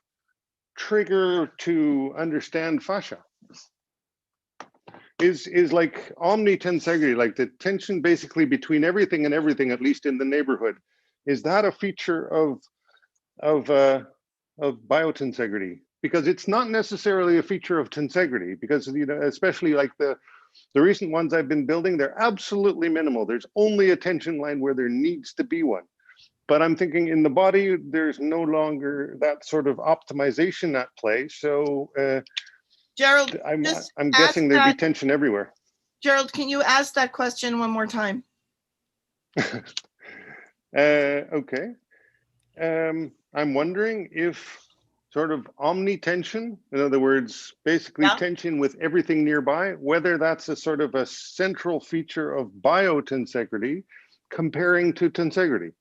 trigger to understand fascia. Is like omni-tensegrity, like the tension basically between everything and everything, at least in the neighborhood. Is that a feature of biotensegrity? Because it's not necessarily a feature of tensegrity, because you know, especially like the recent ones I've been building, they're absolutely minimal. There's only a tension line where there needs to be one. But I'm thinking in the body, there's no longer that sort of optimization at play. So Gerald, I'm just guessing there'd be ask that- tension everywhere. Gerald, can you ask that question one more time? Okay. I'm wondering if sort of omni-tension, in other words, basically Yeah. tension with everything nearby, whether that's a sort of a central feature of biotensegrity comparing to tensegrity.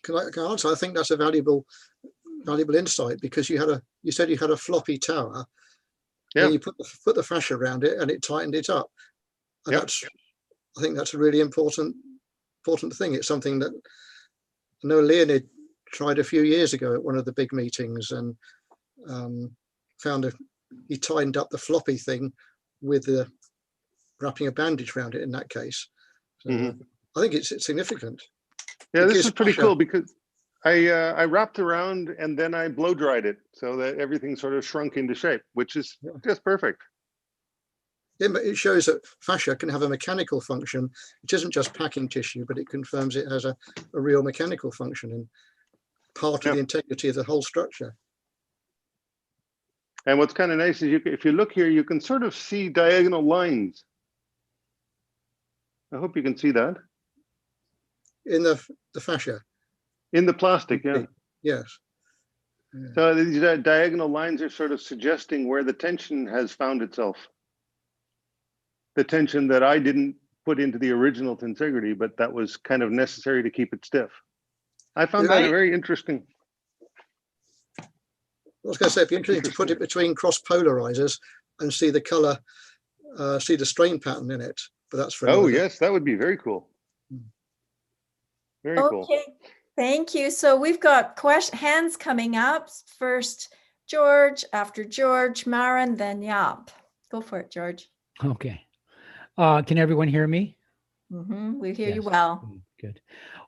Can I answer? I think that's a valuable insight, because you said you had a floppy tower. Yeah. And you put the fascia around it and it tightened it up. And Yep. I think that's a really important thing. It's something that I know Leonid tried a few years ago at one of the big meetings, and he tightened up the floppy thing with wrapping a bandage around it in that case. So I think it's significant. Yeah, It this gives is pretty fascia- cool because I wrapped around and then I blow dried it so that everything sort of shrunk into shape, which is just perfect. Yeah, but it shows that fascia can have a mechanical function. It isn't just packing tissue, but it confirms it has a real mechanical function and part of the integrity of the whole structure. And what's kind of nice is if you look here, you can sort of see diagonal lines. I hope you can see that. In the fascia. In the plastic, yeah. Yes. So these diagonal lines are sort of suggesting where the tension has found itself. The tension that I didn't put into the original tensegrity, but that was kind of necessary to keep it stiff. I found that very interesting. I was going to say, it'd be interesting to put it between cross polarizers and see the color, see the strain pattern in it. But that's for Oh yes, that would be very cool. Very cool. Okay, thank you. So we've got hands coming up. First, George, after George, Maren, then Yap. Go for it, George. Okay. Can everyone hear me? We hear you well. Good.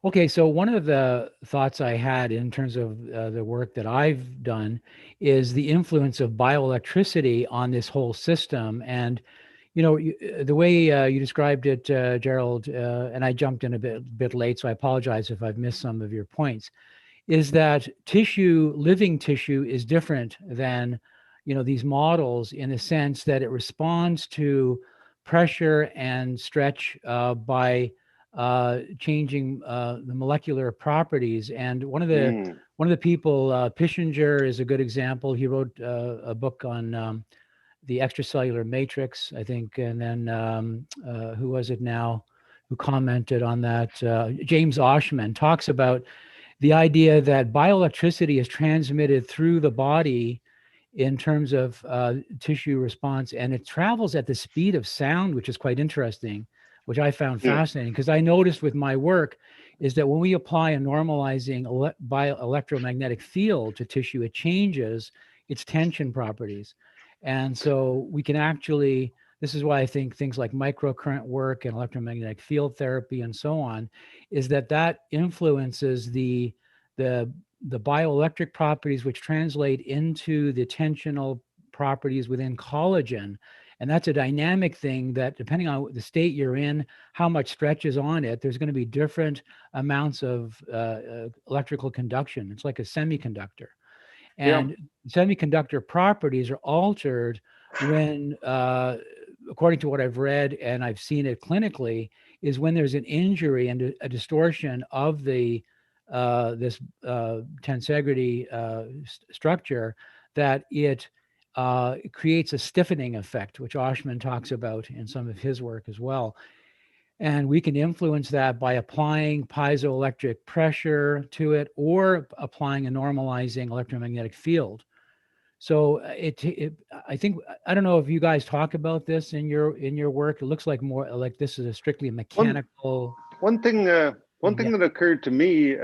Okay, so one of the thoughts I had in terms of the work that I've done is the influence of bioelectricity on this whole system. And, you know, the way you described it, Gerald, and I jumped in a bit late, so I apologize if I've missed some of your points, is that living tissue is different than, you know, these models in the sense that it responds to pressure and stretch by changing the molecular properties. And one of the people, Pischinger is a good example. He wrote a book on the extracellular matrix, I think. And then who was it now who commented on that? James Oshman talks about the idea that bioelectricity is transmitted through the body in terms of tissue response, and it travels at the speed of sound, which is quite interesting, which I found fascinating, because I noticed with my work is that when we apply a normalizing bioelectromagnetic field to tissue, it changes its tension properties. And so we can actually, this is why I think things like microcurrent work and electromagnetic field therapy and so on, is that influences the bioelectric properties, which translate into the tensional properties within collagen. And that's a dynamic thing that, depending on the state you're in, how much stretch is on it, there's going to be different amounts of electrical conduction. It's like a semiconductor. And semiconductor properties are altered when, according to what I've read and I've seen it clinically, is when there's an injury and a distortion of the this tensegrity structure, that it creates a stiffening effect, which Oshman talks about in some of his work as well. And we can influence that by applying piezoelectric pressure to it or applying a normalizing electromagnetic field. So I think, I don't know if you guys talk about this in your work. It looks like more like this is a strictly mechanical. One thing that occurred to me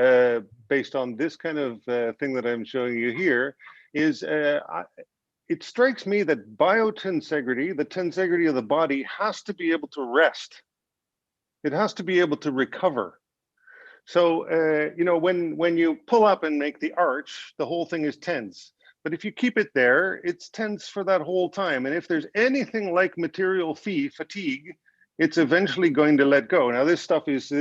based on this kind of thing that I'm showing you here is it strikes me that biotensegrity, the tensegrity of the body, has to be able to rest. It has to be able to recover. So, you know, when you pull up and make the arch, the whole thing is tense. But if you keep it there, it's tense for that whole time. And if there's anything like material fatigue, it's eventually going to let go. Now, this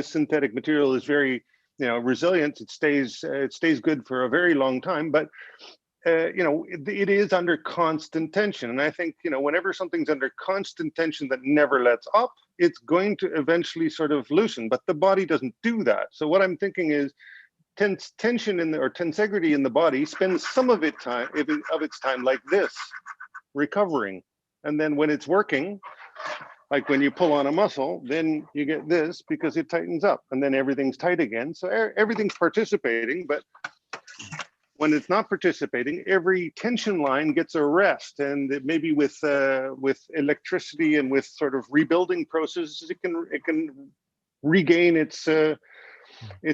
synthetic material is very, you know, resilient. It stays good for a very long time. But you know, it is under constant tension. And I think, you know, whenever something's under constant tension that never lets up, it's going to eventually sort of loosen, but the body doesn't do that. So what I'm thinking is tension or tensegrity in the body spends some of its time like this, recovering. And then when it's working, like when you pull on a muscle, then you get this because it tightens up and then everything's tight again. So everything's participating, but when it's not participating, every tension line gets a rest, and maybe with electricity and with sort of rebuilding processes, it can regain its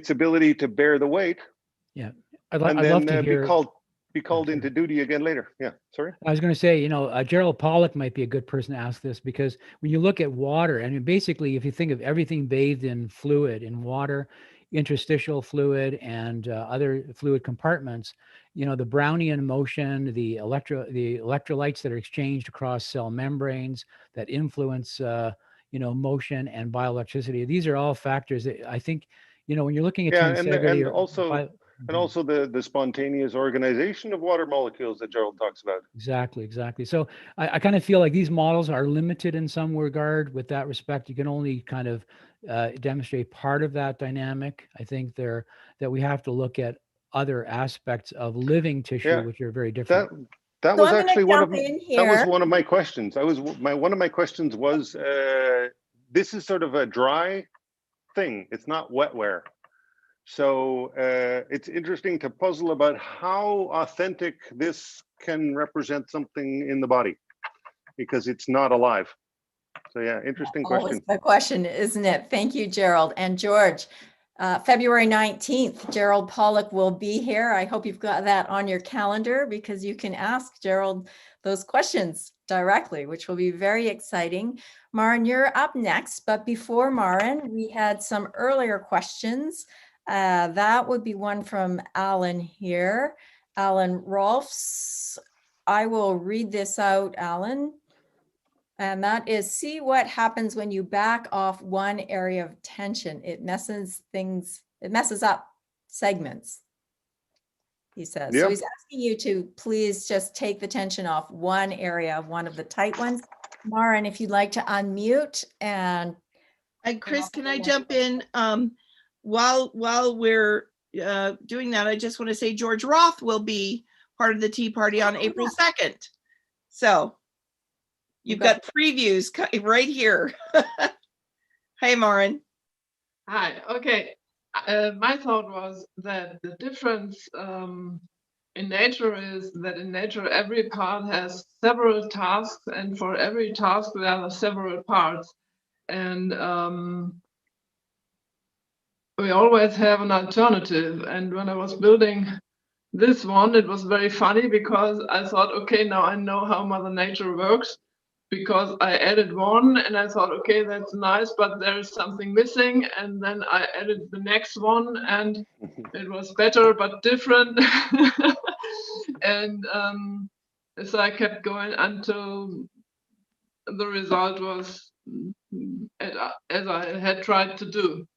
ability to bear the weight. Yeah, I'd love to hear. Be called into duty again later. Yeah, sorry. I was going to say, you know, Gerald Pollack might be a good person to ask this, because when you look at water, I mean, basically, if you think of everything bathed in fluid, in water, interstitial fluid and other fluid compartments, you know, the Brownian motion, the electrolytes that are exchanged across cell membranes that influence, you know, motion and bioelectricity. These are all factors that I think, you know, when you're looking at tensegrity, and also the spontaneous organization of water molecules that Gerald talks about. Exactly. So I kind of feel like these models are limited in some regard with that respect. You can only kind of demonstrate part of that dynamic. I think that we have to look at other aspects of living tissue, which are very different. That was actually one of my questions. One of my questions was, this is sort of a dry thing. It's not wetware. So it's interesting to puzzle about how authentic this can represent something in the body, because it's not alive. So yeah, interesting question. Always the question, isn't it? Thank you, Gerald. And George, February 19th, Gerald Pollack will be here. I hope you've got that on your calendar, because you can ask Gerald those questions directly, which will be very exciting. Maren, you're up next. But before Maren, we had some earlier questions. That would be one from Alan here. Alan Rolfs. I will read this out, Alan. And that is, see what happens when you back off one area of tension. It messes up segments, he says. Yep. So he's asking you to please just take the tension off one area of one of the tight ones. Maren, if you'd like to unmute and Chris, can I jump in? While we're doing that, I just want to say George Roth will be part of the Tea Party on April 2nd. So you've got previews right here. Hey, Maren. Hi. Okay. My thought was that the difference in nature is that in nature, every part has several tasks, and for every task, there are several parts. And we always have an alternative. And when I was building this one, it was very funny, because I thought, okay, now I know how Mother Nature works, because I added one and I thought, okay, that's nice, but there's something missing. And then I added the next one and it was better, but different. And so I kept going until the result was as I had tried to do.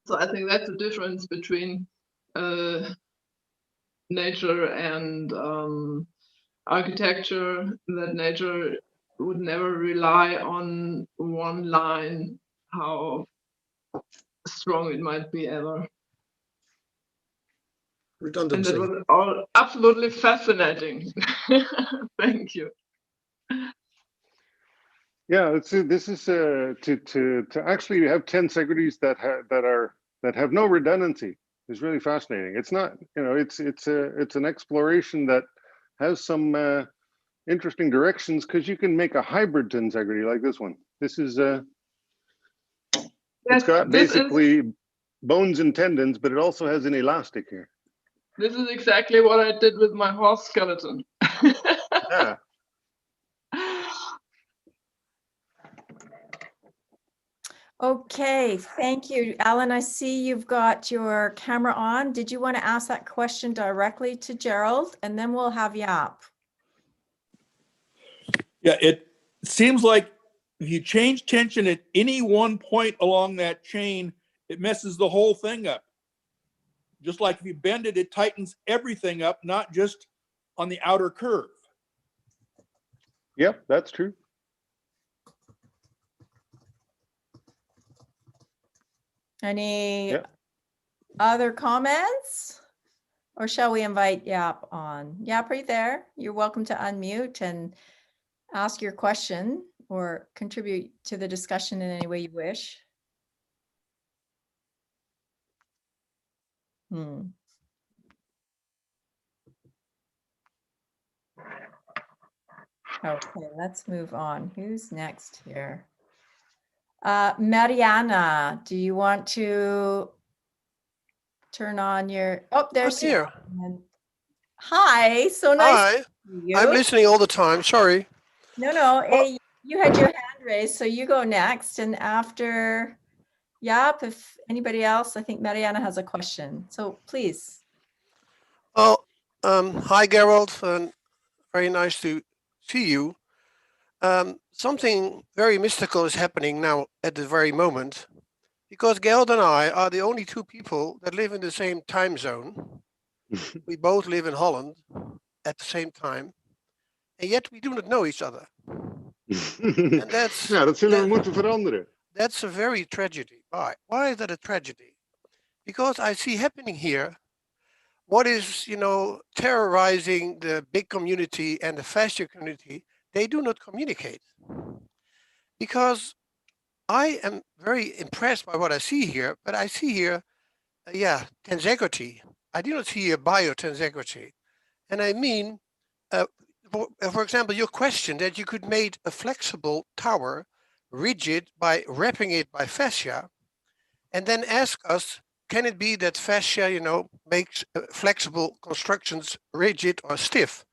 So I think that's the difference between nature and architecture, that nature would never rely on one line, how strong it might be ever. And Redundancy. that was all absolutely fascinating. Thank you. Yeah, this is to actually have tensegrities that have no redundancy is really fascinating. It's not, you know, it's an exploration that has some interesting directions, because you can make a hybrid tensegrity like this one. This is it's got basically bones and tendons, but it also has an elastic here. This is exactly what I did with my horse skeleton. Yeah. Okay, thank you. Alan, I see you've got your camera on. Did you want to ask that question directly to Gerald? And then we'll have Yap. Yeah, it seems like if you change tension at any one point along that chain, it messes the whole thing up. Just like if you bend it, it tightens everything up, not just on the outer curve. Yep, that's true. Any other comments? Or shall we invite Yap on? Yap, are you there? You're welcome to unmute and ask your question or contribute to the discussion in any way you wish. Okay, let's move on. Who's next here? Mariana, do you want to turn on your, oh, there's I'm here. Hi, so nice Hi. to see you. I'm listening all the time, sorry. No, you had your hand raised, so you go next. And after Yap, if anybody else, I think Mariana has a question. So please. Well, hi, Gerald. Very nice to see you. Something very mystical is happening now at the very moment, because Gerald and I are the only two people that live in the same time zone. We both live in Holland at the same time, and yet we do not know each other. And that's, ja, dat zullen we moeten veranderen. That's a very tragedy. Why? Why is that a tragedy? Because I see happening here what is, terrorizing the big community and the fascia community. They do not communicate. Because I am very impressed by what I see here, but I see here, Tensegrity. I do not see here Biotensegrity. And I mean, for example, your question that you could make a flexible tower rigid by wrapping it by fascia, and then ask us, can it be that fascia, makes flexible constructions rigid or stiff?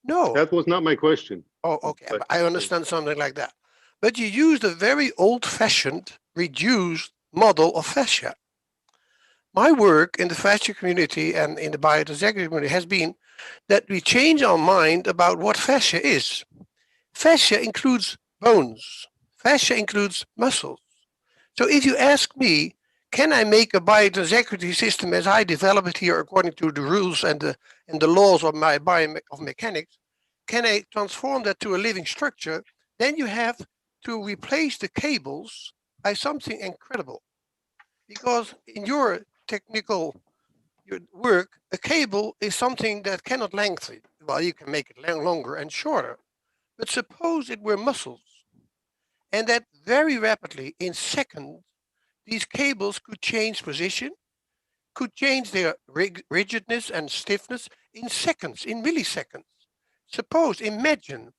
No. That was not my question. Oh, okay. But I understand something like that. But you used a very old-fashioned, reduced model of fascia. My work in the fascia community and in the Biotensegrity community has been that we change our mind about what fascia is. Fascia includes bones. Fascia includes muscles. So if you ask me, can I make a Biotensegrity system as I develop it here according to the rules and the laws of my biomechanics, can I transform that to a living structure? Then you have to replace the cables by something incredible. Because in your technical work, a cable is something that cannot lengthen. Well, you can make it longer and shorter. But suppose it were muscles, and that very rapidly, in seconds, these cables could change position, could change their rigidness and stiffness in seconds, in milliseconds. Suppose, imagine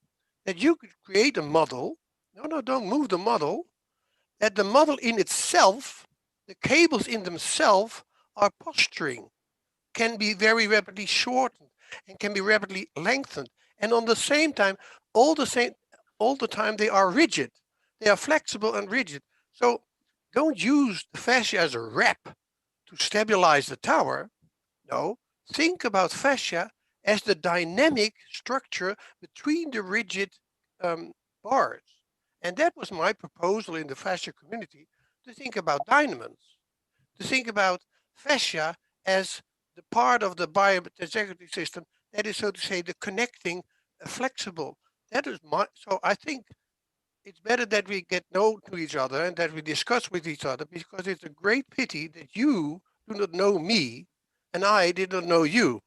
that you could create a model, no, don't move the model, that the model in itself, the cables in themselves are posturing, can be very rapidly shortened and can be rapidly lengthened. And on the same time, all the time they are rigid. They are flexible and rigid. So don't use the fascia as a wrap to stabilize the tower. No, think about fascia as the dynamic structure between the rigid bars. And that was my proposal in the fascia community, to think about dynamons, to think about fascia as the part of the Biotensegrity system that is, so to say, the connecting, flexible. That is so I think it's better that we get known to each other and that we discuss with each other, because it's a great pity that you do not know me and I did not know you.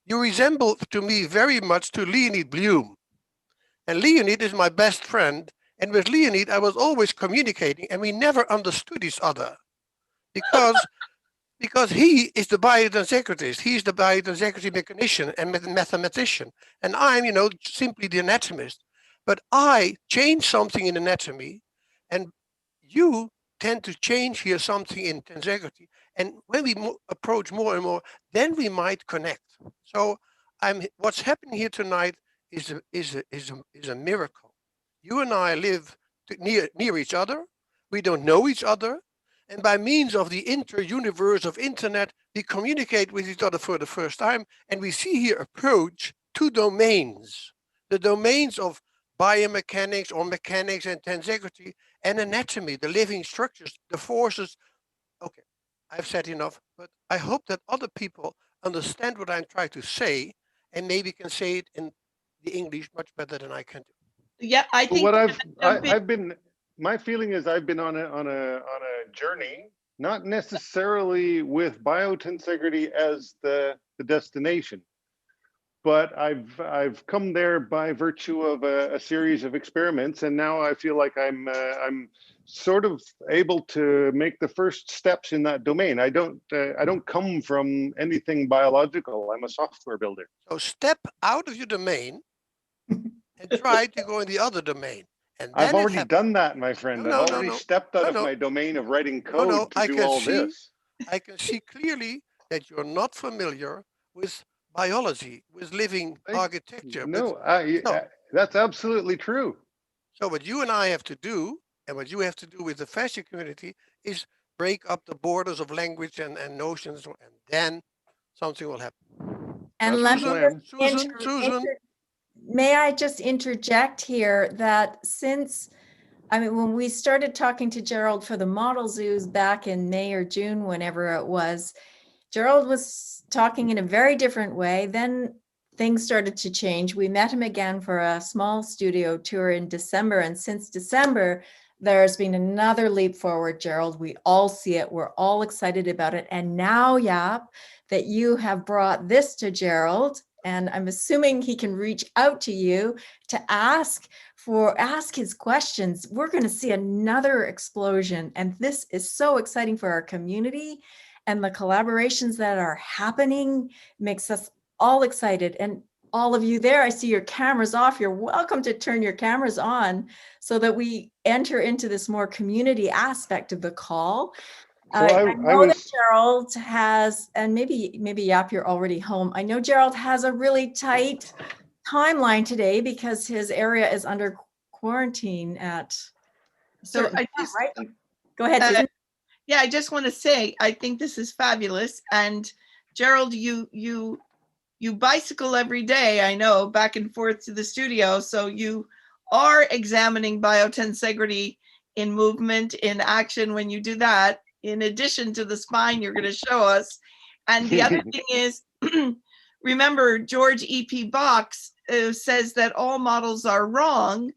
You resemble to me very much to Leonid Bloom. And Leonid is my best friend. And with Leonid, I was always communicating and we never understood each other because he is the biotensegritist. He's the biotensegrity mechanician and mathematician. And I'm, simply the anatomist. But I change something in anatomy and you tend to change here something in tensegrity. And when we approach more and more, then we might connect. So what's happening here tonight is a miracle. You and I live near each other. We don't know each other. And by means of the inter-universe of internet, we communicate with each other for the first time. And we see here approach two domains, the domains of biomechanics or mechanics and tensegrity and anatomy, the living structures, the forces. Okay, I've said enough, but I hope that other people understand what I'm trying to say and maybe can say it in the English much better than I can do. Yeah, I think what I've been, my feeling is I've been on a journey, not necessarily with biotensegrity as the destination, but I've come there by virtue of a series of experiments, and now I feel like I'm sort of able to make the first steps in that domain. I don't come from anything biological. I'm a software builder. So step out of your domain and try to go in the other domain. And then I've already done that, my friend. I've already stepped out of my domain of writing code to do all this. I can see clearly that you're not familiar with biology, with living architecture. No, that's absolutely true. So what you and I have to do, and what you have to do with the fascia community, is break up the borders of language and notions, and then something will happen. And That's let me Susan. May I just interject here that when we started talking to Gerald for the model zoos back in May or June, whenever it was, Gerald was talking in a very different way. Then things started to change. We met him again for a small studio tour in December. And since December, there's been another leap forward, Gerald. We all see it. We're all excited about it. And now, Jaap, that you have brought this to Gerald, and I'm assuming he can reach out to you to ask his questions. We're going to see another explosion. And this is so exciting for our community, and the collaborations that are happening makes us all excited. And all of you there, I see your cameras off. You're welcome to turn your cameras on so that we enter into this more community aspect of the call. So I know that Gerald has, and maybe Jaap, you're already home. I know Gerald has a really tight timeline today because his area is under quarantine at. So I just, right? Go ahead, Susan. Yeah, I just want to say, I think this is fabulous. And Gerald, you bicycle every day, I know, back and forth to the studio. So you are examining biotensegrity in movement, in action when you do that, in addition to the spine you're going to show us. And the other thing is, remember, George E.P. Box says that all models are wrong,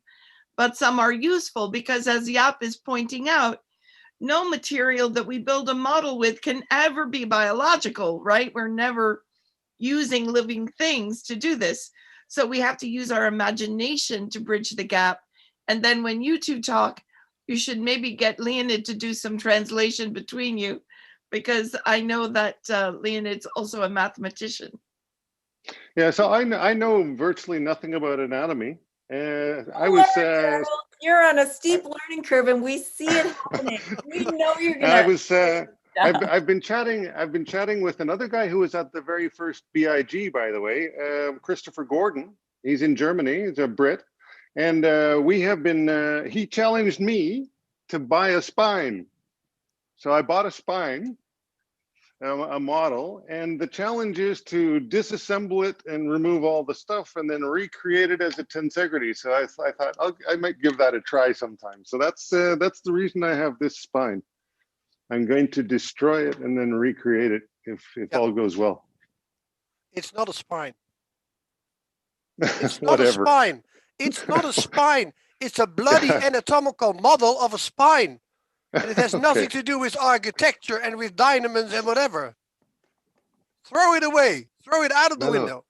but some are useful, because as Jaap is pointing out, no material that we build a model with can ever be biological, right? We're never using living things to do this. So we have to use our imagination to bridge the gap. And then when you two talk, you should maybe get Leonid to do some translation between you, because I know that Leonid's also a mathematician. Yeah, so I know virtually nothing about anatomy. I was. You're on a steep learning curve, and we see it happening. We know you're gonna. I was. I've been chatting with another guy who was at the very first BIG, by the way, Christopher Gordon. He's in Germany. He's a Brit, and we have been. He challenged me to buy a spine, so I bought a spine, a model, and the challenge is to disassemble it and remove all the stuff and then recreate it as a tensegrity. So I thought I might give that a try sometime. So that's the reason I have this spine. I'm going to destroy it and then recreate it if all goes well. It's not a spine. It's not a Whatever. spine. It's not a spine. It's a bloody anatomical model of a spine. And it has nothing to do with architecture and with dynamos and whatever. Throw it away. Throw it out of the window.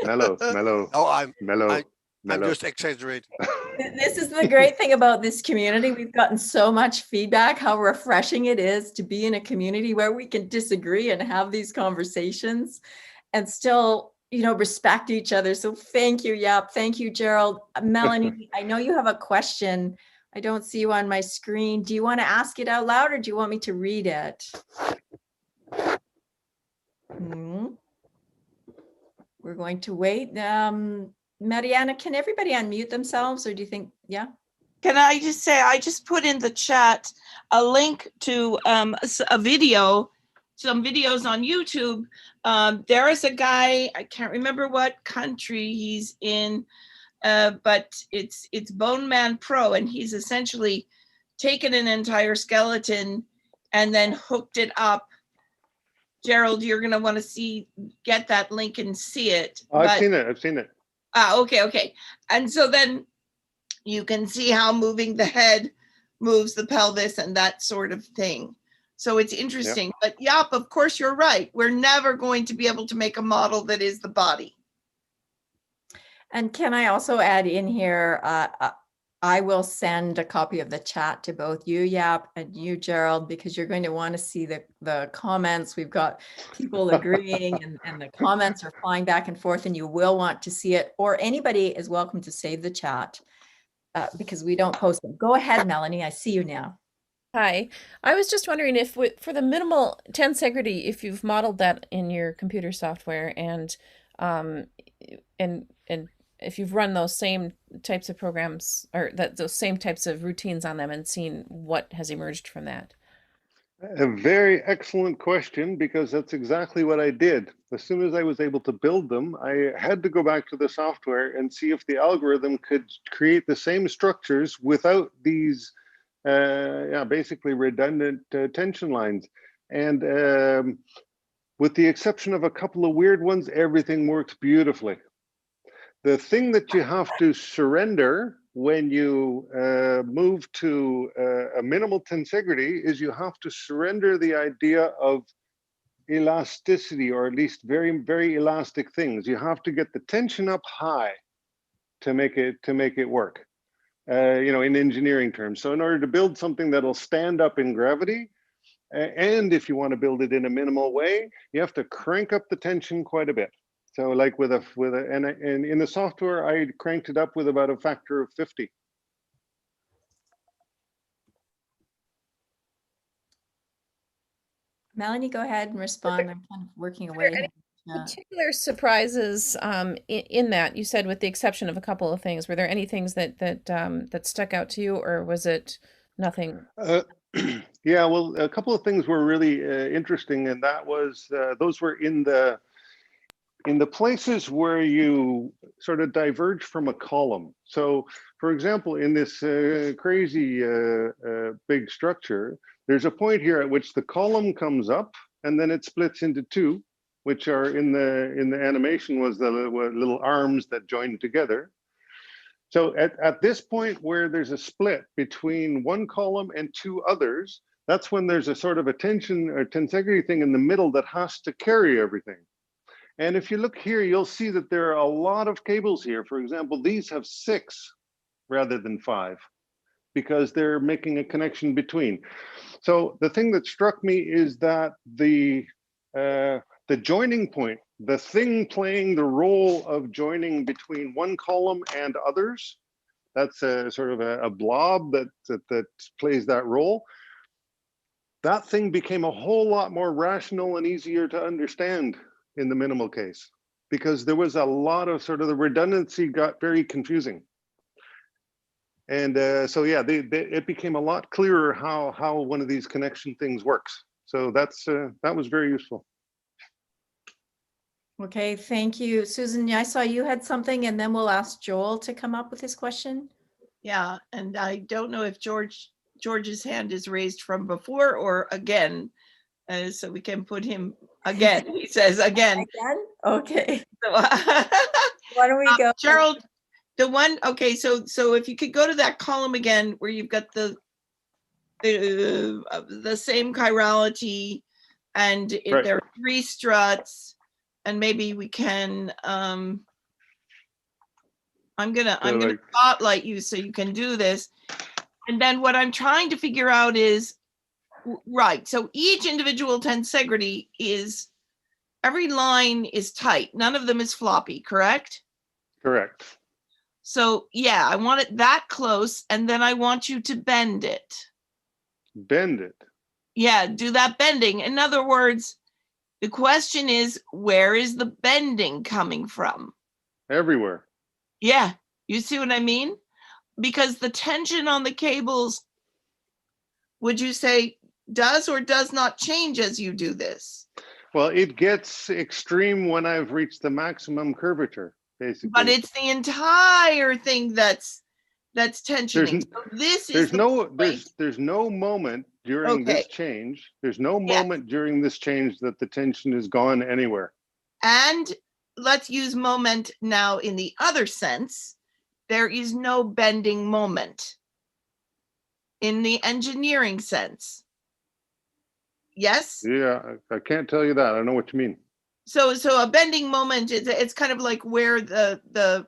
Mellow. No, I'm Mellow. just exaggerating. This is the great thing about this community. We've gotten so much feedback, how refreshing it is to be in a community where we can disagree and have these conversations and still, respect each other. So thank you, Yap. Thank you, Gerald. Melanie, I know you have a question. I don't see you on my screen. Do you want to ask it out loud or do you want me to read it? We're going to wait. Mariana, can everybody unmute themselves or do you think, yeah? Can I just say, I just put in the chat a link to a video, some videos on YouTube. There is a guy, I can't remember what country he's in, but it's Bone Man Pro, and he's essentially taken an entire skeleton and then hooked it up. Gerald, you're gonna want to get that link and see it. I've seen it. Okay. And so then you can see how moving the head moves the pelvis and that sort of thing. So it's interesting. Yep. But Yap, of course, you're right. We're never going to be able to make a model that is the body. And can I also add in here, I will send a copy of the chat to both you, Yap, and you, Gerald, because you're going to want to see the comments. We've got people agreeing and the comments are flying back and forth, and you will want to see it, or anybody is welcome to save the chat because we don't post them. Go ahead, Melanie, I see you now. Hi, I was just wondering if for the minimal Tensegrity, if you've modeled that in your computer software and if you've run those same types of programs or those same types of routines on them and seen what has emerged from that. A very excellent question, because that's exactly what I did. As soon as I was able to build them, I had to go back to the software and see if the algorithm could create the same structures without these basically redundant tension lines. And with the exception of a couple of weird ones, everything works beautifully. The thing that you have to surrender when you move to a minimal tensegrity is you have to surrender the idea of elasticity, or at least very, very elastic things. You have to get the tension up high to make it work, in engineering terms. So in order to build something that'll stand up in gravity, and if you want to build it in a minimal way, you have to crank up the tension quite a bit. So like and in the software, I cranked it up with about a factor of 50. Melanie, go ahead and respond. I'm kind of working away. Particular surprises in that you said, with the exception of a couple of things, were there any things that stuck out to you, or was it nothing? Yeah, well, a couple of things were really interesting, and that was those were in the places where you sort of diverge from a column. So, for example, in this crazy big structure, there's a point here at which the column comes up and then it splits into two, which are in the animation was the little arms that join together. So at this point where there's a split between one column and two others, that's when there's a sort of a tension or tensegrity thing in the middle that has to carry everything. And if you look here, you'll see that there are a lot of cables here. For example, these have 6 rather than 5 because they're making a connection between. So the thing that struck me is that the joining point, the thing playing the role of joining between one column and others, that's a sort of a blob that plays that role. That thing became a whole lot more rational and easier to understand in the minimal case, because there was a lot of sort of the redundancy got very confusing. And so, yeah, it became a lot clearer how one of these connection things works. So that was very useful. Okay, thank you. Susan, I saw you had something, and then we'll ask Joel to come up with his question. Yeah, and I don't know if George's hand is raised from before or again, so we can put him Again, he says again. Again? Okay. So, Why don't we go? Gerald, the one, okay, so if you could go to that column again where you've got the same chirality and Right. there are 3 struts, and maybe we can I'm gonna like- spotlight you so you can do this. And then what I'm trying to figure out is, right, so each individual tensegrity is, every line is tight. None of them is floppy, correct? Correct. So yeah, I want it that close, and then I want you to bend it. Bend it. Yeah, do that bending. In other words, the question is, where is the bending coming from? Everywhere. Yeah, you see what I mean? Because the tension on the cables, would you say, does or does not change as you do this? Well, it gets extreme when I've reached the maximum curvature, basically. But it's the entire thing that's tensioning. So this is there's no moment during this change. There's no moment during this change that the tension is gone anywhere. And let's use moment now in the other sense. There is no bending moment in the engineering sense. Yes? Yeah, I can't tell you that. I know what you mean. So a bending moment is, it's kind of like where the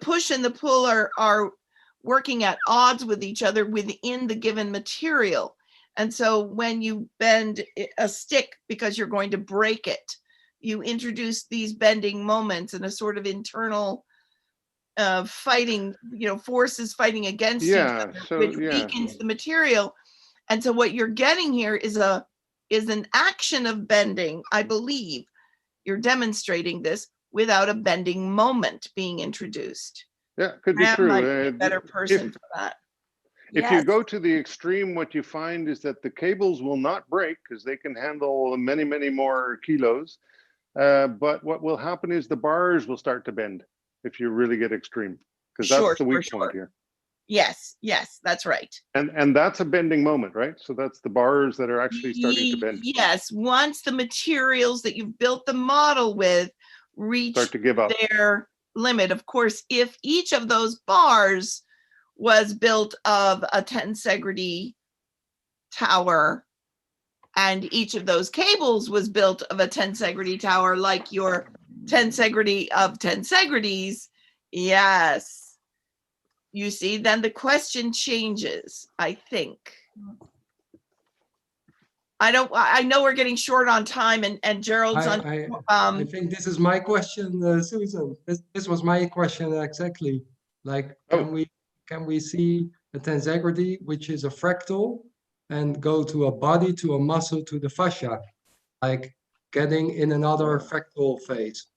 push and the pull are working at odds with each other within the given material. And so when you bend a stick because you're going to break it, you introduce these bending moments and a sort of internal fighting, forces fighting against each other, which weakens the material. And so what you're getting here is an action of bending, I believe. You're demonstrating this without a bending moment being introduced. Yeah, could be Graham true. might be a better person for that. If you go to the extreme, what you find is that the cables will not break because they can handle many, many more kilos. But what will happen is the bars will start to bend if you really get extreme, because that's the weak point here. Yes, that's right. And that's a bending moment, right? So that's the bars that are actually starting to bend. Yes, once the materials that you've built the model with reach Start to give up their limit. Of course, if each of those bars was built of a tensegrity tower, and each of those cables was built of a tensegrity tower, like your tensegrity of tensegrities, yes. You see, then the question changes, I think. I know we're getting short on time, and Gerald's on. I think this is my question, Susan. This was my question exactly. Like, can we see a tensegrity, which is a fractal, and go to a body, to a muscle, to the fascia, like getting in another fractal phase?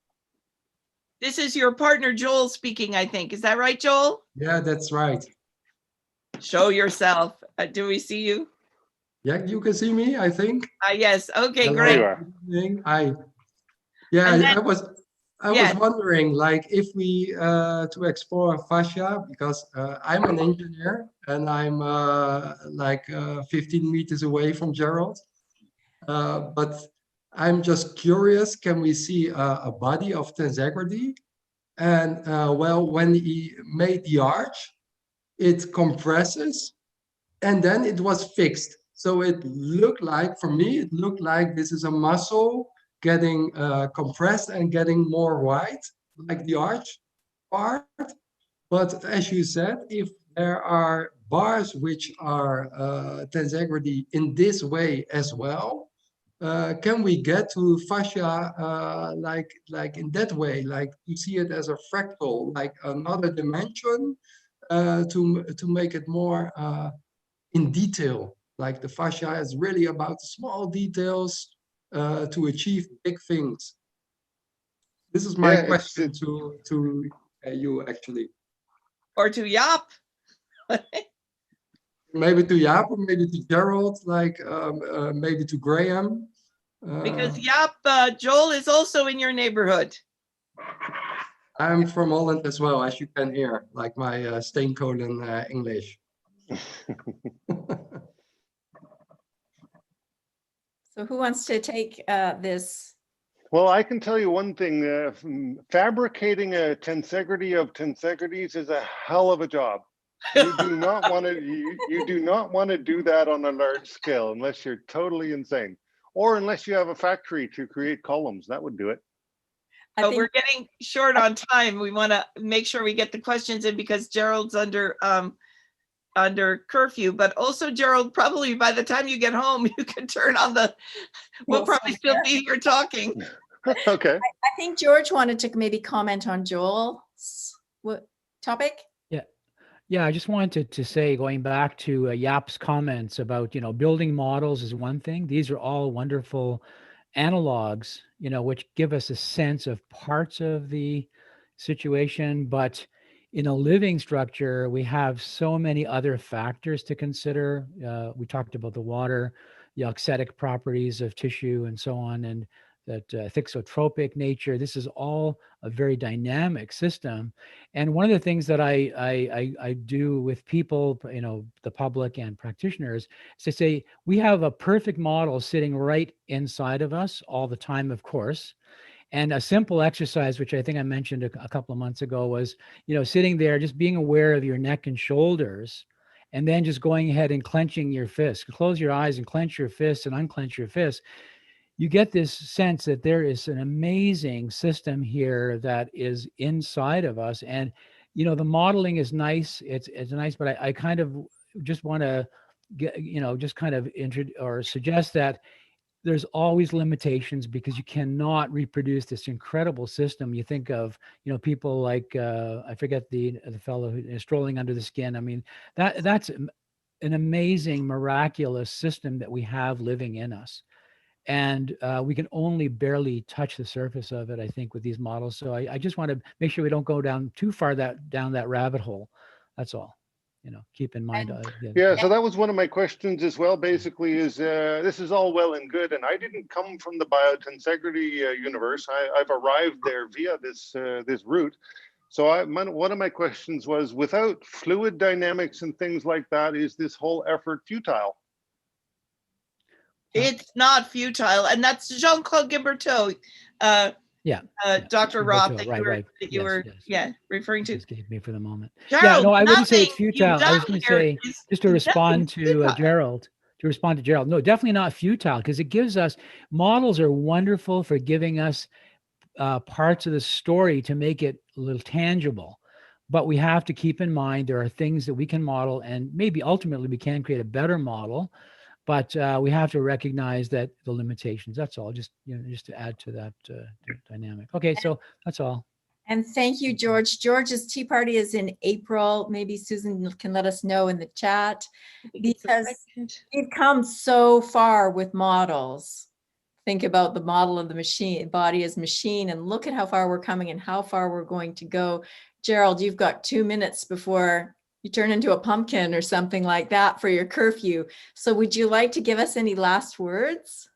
This is your partner, Joel, speaking, I think. Is that right, Joel? Yeah, that's right. Show yourself. Do we see you? Yeah, you can see me, I think. Yes. Okay, Hello. great. I was wondering, like, if we to explore fascia, because I'm an engineer and I'm like 15 meters away from Gerald, but I'm just curious, can we see a body of tensegrity? And well, when he made the arch, it compresses and then it was fixed. So it looked like, for me, it looked like this is a muscle getting compressed and getting more wide, like the arch part. But as you said, if there are bars which are tensegrity in this way as well, can we get to fascia like in that way, like you see it as a fractal, like another dimension, to make it more in detail, like the fascia is really about the small details to achieve big things. This is my question to you, actually. Or to Jaap. Maybe to Jaap, or maybe to Gerald, like maybe to Graham. Because Jaap, Joel is also in your neighborhood. I'm from Holland as well, as you can hear, like my steenkolen English. So who wants to take this? Well, I can tell you one thing, fabricating a tensegrity of tensegrities is a hell of a job. You do not want to, you do not want to do that on a large scale unless you're totally insane, or unless you have a factory to create columns. That would do it. But we're getting short on time. We want to make sure we get the questions in because Gerald's under curfew, but also Gerald, probably by the time you get home, you can turn on the, we'll probably still be here talking. Okay. I think George wanted to maybe comment on Joel's topic. Yeah, I just wanted to say, going back to Yap's comments about, building models is one thing. These are all wonderful analogs, which give us a sense of parts of the situation. But in a living structure, we have so many other factors to consider. We talked about the water, the auxetic properties of tissue and so on, and that thixotropic nature. This is all a very dynamic system. And one of the things that I do with people, the public and practitioners, is to say, we have a perfect model sitting right inside of us all the time, of course. And a simple exercise, which I think I mentioned a couple of months ago, was, sitting there, just being aware of your neck and shoulders, and then just going ahead and clenching your fist. Close your eyes and clench your fist and unclench your fist. You get this sense that there is an amazing system here that is inside of us. And, the modeling is nice. It's nice, but I kind of just want to get, just kind of suggest that there's always limitations because you cannot reproduce this incredible system. You think of, people like, I forget the fellow who is strolling under the skin. I mean, that's an amazing, miraculous system that we have living in us. And we can only barely touch the surface of it, I think, with these models. So I just want to make sure we don't go down too far down that rabbit hole. That's all. Keep in mind. Yeah, so that was one of my questions as well. Basically, is this is all well and good, and I didn't come from the Biotensegrity universe. I've arrived there via this route. So one of my questions was, without fluid dynamics and things like that, is this whole effort futile? It's not futile, and that's Jean-Claude Guimberteau, Dr. Roth, that you were referring to. Just gave me for the moment. Gerald, I wouldn't say it's futile. I was going to say, just to respond to Gerald. No, definitely not futile, because it gives us, models are wonderful for giving us parts of the story to make it a little tangible. But we have to keep in mind there are things that we can model, and maybe ultimately we can create a better model. But we have to recognize that the limitations. That's all. Just to add to that dynamic. Okay, so that's all. And thank you, George. George's tea party is in April. Maybe Susan can let us know in the chat, because we've come so far with models. Think about the model of the machine, body as machine, and look at how far we're coming and how far we're going to go. Gerald, you've got 2 minutes before you turn into a pumpkin or something like that for your curfew. So would you like to give us any last words?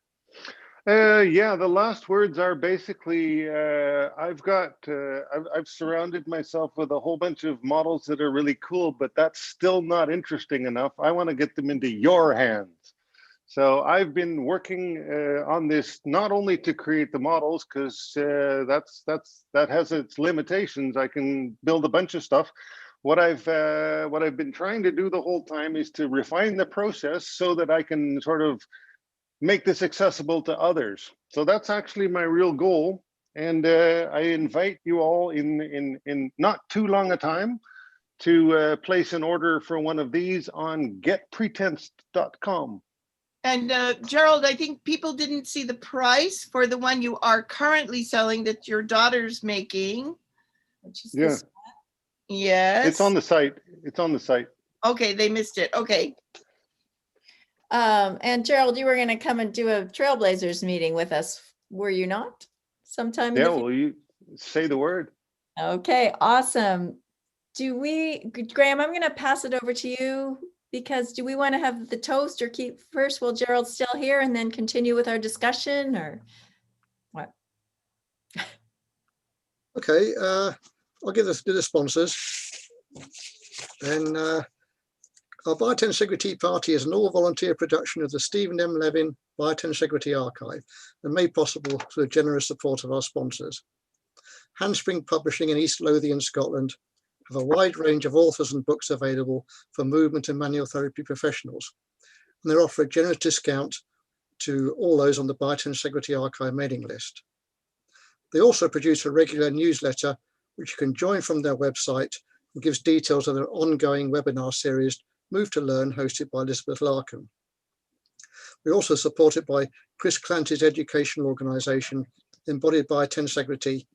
Yeah, the last words are basically, I've surrounded myself with a whole bunch of models that are really cool, but that's still not interesting enough. I want to get them into your hands. So I've been working on this not only to create the models, because that has its limitations. I can build a bunch of stuff. What I've been trying to do the whole time is to refine the process so that I can sort of make this accessible to others. So that's actually my real goal. And I invite you all in not too long a time to place an order for one of these on getpretense.com. And Gerald, I think people didn't see the price for the one you are currently selling that your daughter's making. Which is this one. Yes. It's on the site. It's on the site. Okay, they missed it. Okay. And Gerald, you were going to come and do a Trailblazers meeting with us, were you not? Sometime in the future? Well, you say the word. Okay, awesome. Graham, I'm going to pass it over to you, because do we want to have the toast or keep first while Gerald's still here and then continue with our discussion, or what? Okay, I'll give the sponsors. And Our Biotensegrity Party is an all-volunteer production of the Stephen M. Levin Biotensegrity Archive and made possible through the generous support of our sponsors. Handspring Publishing in East Lothian, Scotland, have a wide range of authors and books available for movement and manual therapy professionals, and they offer a generous discount to all those on the Biotensegrity Archive mailing list. They also produce a regular newsletter, which you can join from their website, and gives details of their ongoing webinar series, Move to Learn, hosted by Elizabeth Larkin. We're also supported by Chris Clancy's educational organisation, Embodied by Tensegrity,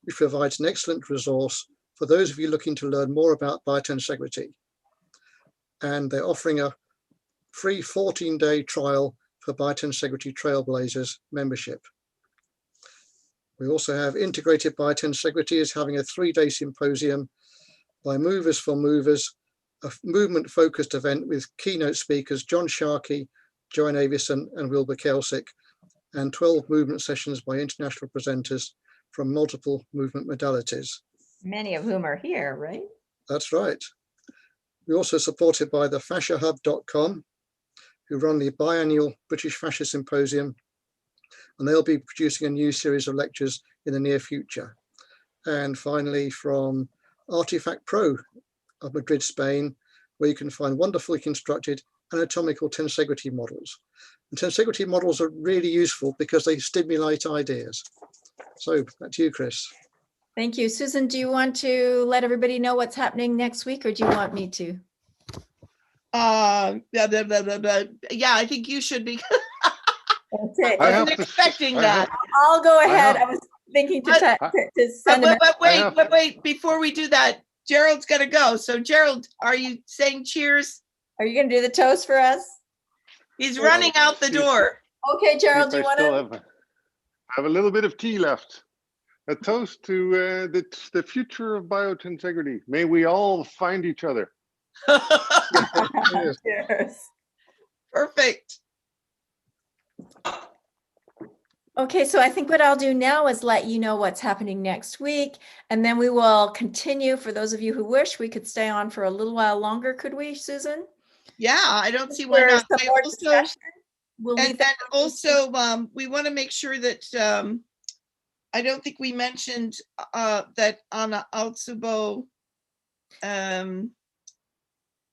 which provides an excellent resource for those of you looking to learn more about Biotensegrity. And they're offering a free 14-day trial for Biotensegrity Trailblazers membership. We also have Integrated Biotensegrity is having a 3-day symposium by Movers for Movers, a movement-focused event with keynote speakers John Sharkey, Joanne Avison, and Wilbur Kelsick, and 12 movement sessions by international presenters from multiple movement modalities. Many of whom are here, right? That's right. We're also supported by the fasciahub.com, who run the biannual British Fascia Symposium, and they'll be producing a new series of lectures in the near future. And finally, from Artifact Pro of Madrid, Spain, where you can find wonderfully constructed anatomical tensegrity models. And tensegrity models are really useful because they stimulate ideas. So back to you, Chris. Thank you. Susan, do you want to let everybody know what's happening next week, or do you want me to? Yeah, I think you should be. That's it. I wasn't expecting that. I'll go ahead. I was thinking to send him. But wait, before we do that, Gerald's got to go. So Gerald, are you saying cheers? Are you going to do the toast for us? He's running out the door. Okay, Gerald, do you want to? I have a little bit of tea left. A toast to the future of Biotensegrity. May we all find each other. Cheers. Perfect. Okay, so I think what I'll do now is let you know what's happening next week, and then we will continue. For those of you who wish, we could stay on for a little while longer, could we, Susan? Yeah, I don't see why not. Some more discussion. We'll leave that. Also, we want to make sure that I don't think we mentioned that Ana Altsubo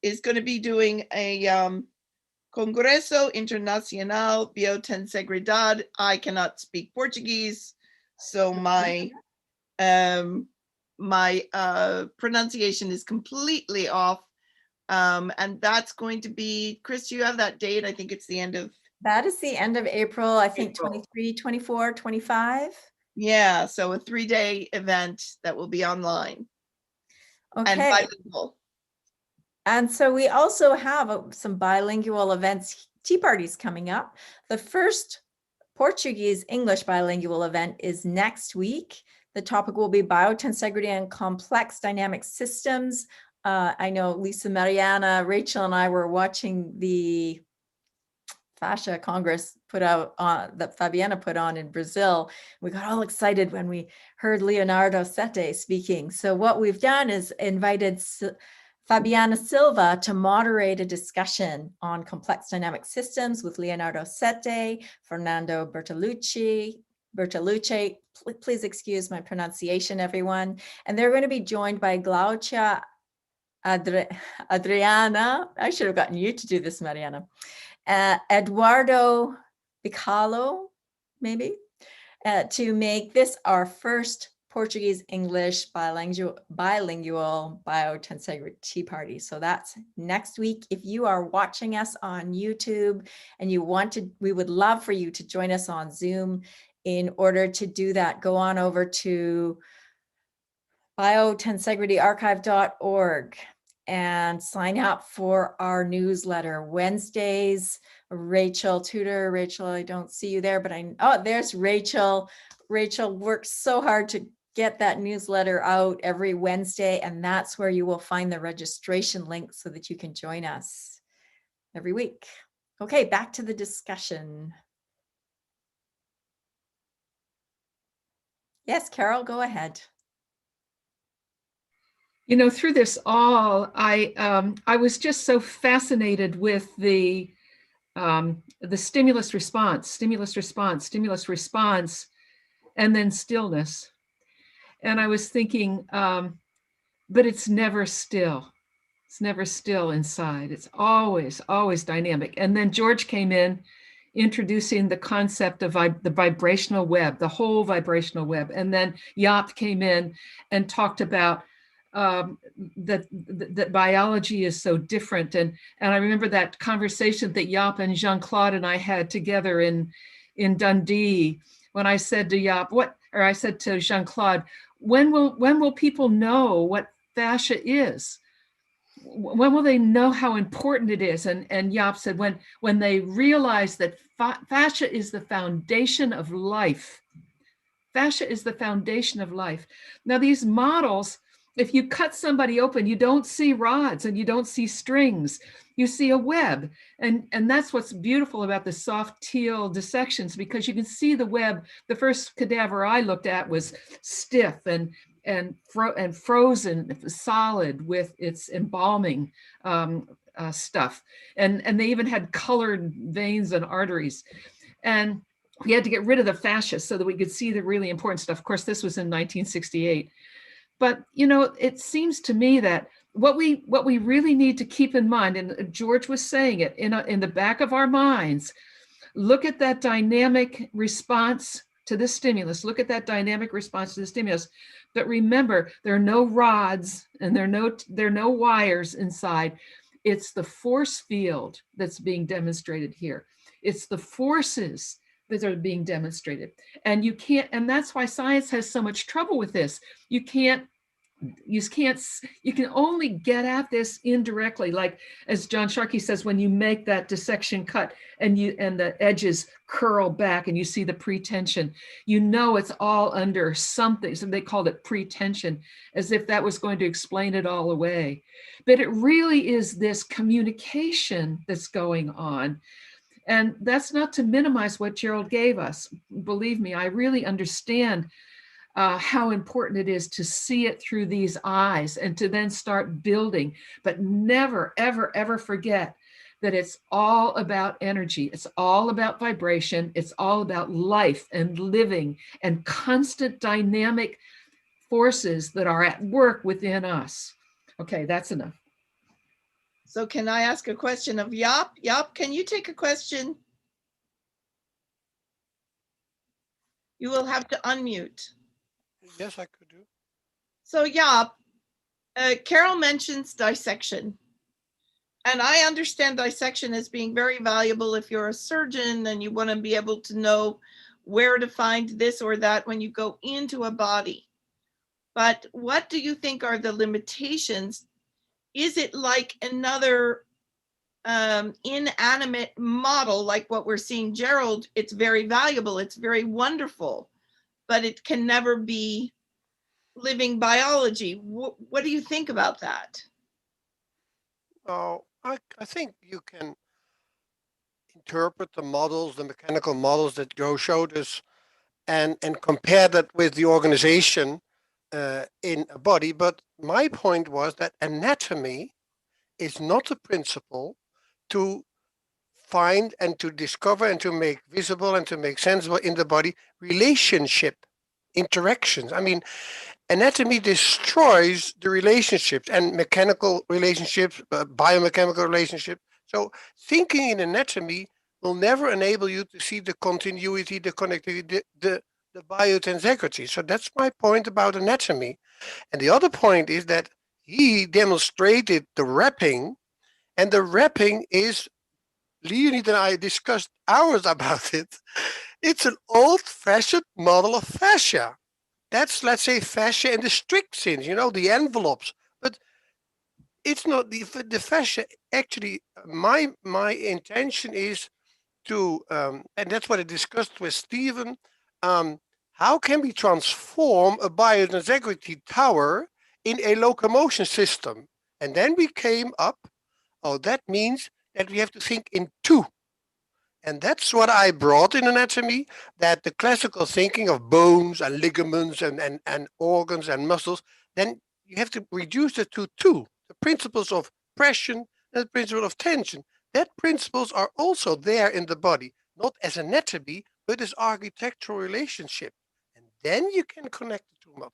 is going to be doing a Congreso Internacional Biotensegridad. I cannot speak Portuguese, so my pronunciation is completely off. And that's going to be, Chris, you have that date? I think it's the end of. That is the end of April, I think 23, 24, 25. Yeah, so a 3-day event that will be online. Okay. And bilingual. And so we also have some bilingual events, tea parties coming up. The first Portuguese-English bilingual event is next week. The topic will be Biotensegrity and complex dynamic systems. I know Lisa, Mariana, Rachel, and I were watching the Fascia Congress put out that Fabiana put on in Brazil. We got all excited when we heard Leonardo Sette speaking. So what we've done is invited Fabiana Silva to moderate a discussion on complex dynamic systems with Leonardo Sette, Fernando Bertolucci. Please excuse my pronunciation, everyone. And they're going to be joined by Glaucia Adriana. I should have gotten you to do this, Mariana. Eduardo Bicalo, maybe, to make this our first Portuguese-English bilingual Biotensegrity party. So that's next week. If you are watching us on YouTube and you want to, we would love for you to join us on Zoom. In order to do that, go on over to biotensegrityarchive.org and sign up for our newsletter. Wednesdays, Rachel Tudor. Rachel, I don't see you there, but there's Rachel. Rachel works so hard to get that newsletter out every Wednesday, and that's where you will find the registration link so that you can join us every week. Okay, back to the discussion. Yes, Carol, go ahead. You know, through this all, I was just so fascinated with the stimulus response, stimulus response, stimulus response, and then stillness. And I was thinking, but it's never still. It's never still inside. It's always, always dynamic. And then George came in introducing the concept of the vibrational web, the whole vibrational web. And then Jaap came in and talked about that biology is so different. And I remember that conversation that Jaap and Jean-Claude and I had together in Dundee, when I said to Jaap, I said to Jean-Claude, when will people know what fascia is? When will they know how important it is? And Jaap said, when they realize that fascia is the foundation of life. Fascia is the foundation of life. Now these models, if you cut somebody open, you don't see rods and you don't see strings. You see a web. And that's what's beautiful about the soft teal dissections, because you can see the web. The first cadaver I looked at was stiff and frozen, solid with its embalming stuff. And they even had colored veins and arteries. And we had to get rid of the fascia so that we could see the really important stuff. Of course, this was in 1968. But, you know, it seems to me that what we really need to keep in mind, and George was saying it, in the back of our minds, look at that dynamic response to the stimulus. Look at that dynamic response to the stimulus. But remember, there are no rods and there are no wires inside. It's the force field that's being demonstrated here. It's the forces that are being demonstrated. And you can't, and that's why science has so much trouble with this. You can only get at this indirectly, like as John Sharkey says, when you make that dissection cut and the edges curl back and you see the pretension, you know it's all under something. So they called it pretension, as if that was going to explain it all away. But it really is this communication that's going on. And that's not to minimize what Gerald gave us. Believe me, I really understand how important it is to see it through these eyes and to then start building, but never, ever, ever forget that it's all about energy. It's all about vibration. It's all about life and living and constant dynamic forces that are at work within us. Okay, that's enough. So can I ask a question of Jaap? Jaap, can you take a question? You will have to unmute. Yes, I could do. So Jaap, Carol mentions dissection. And I understand dissection as being very valuable if you're a surgeon and you want to be able to know where to find this or that when you go into a body. But what do you think are the limitations? Is it like another inanimate model like what we're seeing Gerald? It's very valuable, it's very wonderful, but it can never be living biology. What do you think about that? Oh, I think you can interpret the models, the mechanical models that Joe showed us, and compare that with the organization in a body. But my point was that anatomy is not a principle to find and to discover and to make visible and to make sensible in the body relationship, interactions. I mean, anatomy destroys the relationships and mechanical relationships, biomechanical relationships. So thinking in anatomy will never enable you to see the continuity, the connectivity, the biotensegrity. So that's my point about anatomy. And the other point is that he demonstrated the wrapping, and the wrapping is, Leonid and I discussed hours about it. It's an old-fashioned model of fascia. That's, let's say, fascia in the strict sense, you know, the envelopes. But it's not the fascia. Actually, my intention is to, and that's what I discussed with Stephen, how can we transform a biotensegrity tower in a locomotion system? And then we came up, oh, that means that we have to think in two. And that's what I brought in anatomy, that the classical thinking of bones and ligaments and organs and muscles, then you have to reduce it to two, the principles of pression and the principle of tension. That principles are also there in the body, not as anatomy, but as architectural relationship. And then you can connect the two models.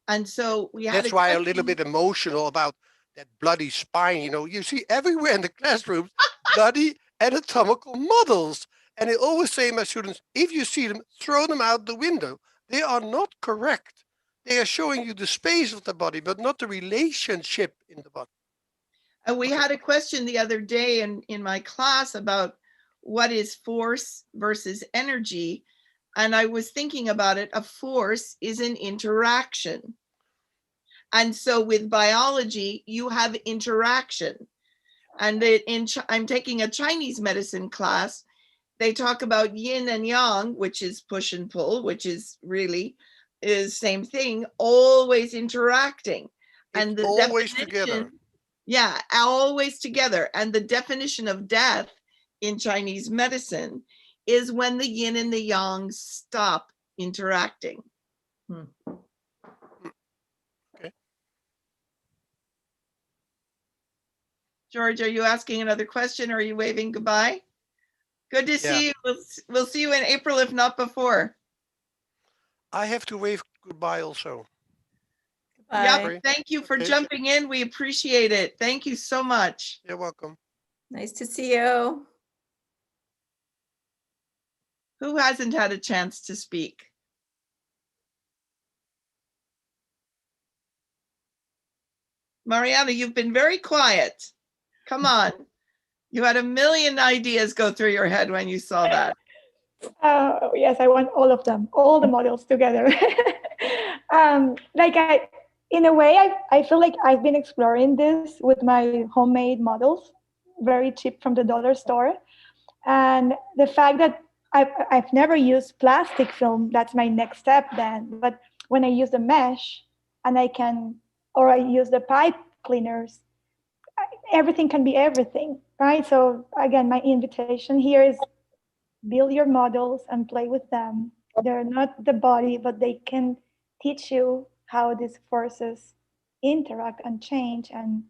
And so we had That's why a little bit emotional about that bloody spine. You know, you see everywhere in the classrooms bloody anatomical models. And I always say to my students, if you see them, throw them out the window. They are not correct. They are showing you the space of the body, but not the relationship in the body. And we had a question the other day in my class about what is force versus energy. And I was thinking about it. A force is an interaction. And so with biology, you have interaction. And I'm taking a Chinese medicine class. They talk about yin and yang, which is push and pull, which is really same thing, always interacting. And the always together. Yeah, always together. And the definition of death in Chinese medicine is when the yin and the yang stop interacting. Okay. George, are you asking another question or are you waving goodbye? Good to see you. We'll see you in April, if not before. I have to wave goodbye also. Yeah, thank you for jumping in. We appreciate it. Thank you so much. You're welcome. Nice to see you. Who hasn't had a chance to speak? Mariana, you've been very quiet. Come on. You had a million ideas go through your head when you saw that. Yes, I want all of them, all the models together. In a way, I feel like I've been exploring this with my homemade models, very cheap from the dollar store. And the fact that I've never used plastic film, that's my next step then. But when I use the mesh and I use the pipe cleaners, everything can be everything, right? So again, my invitation here is build your models and play with them. They're not the body, but they can teach you how these forces interact and change, and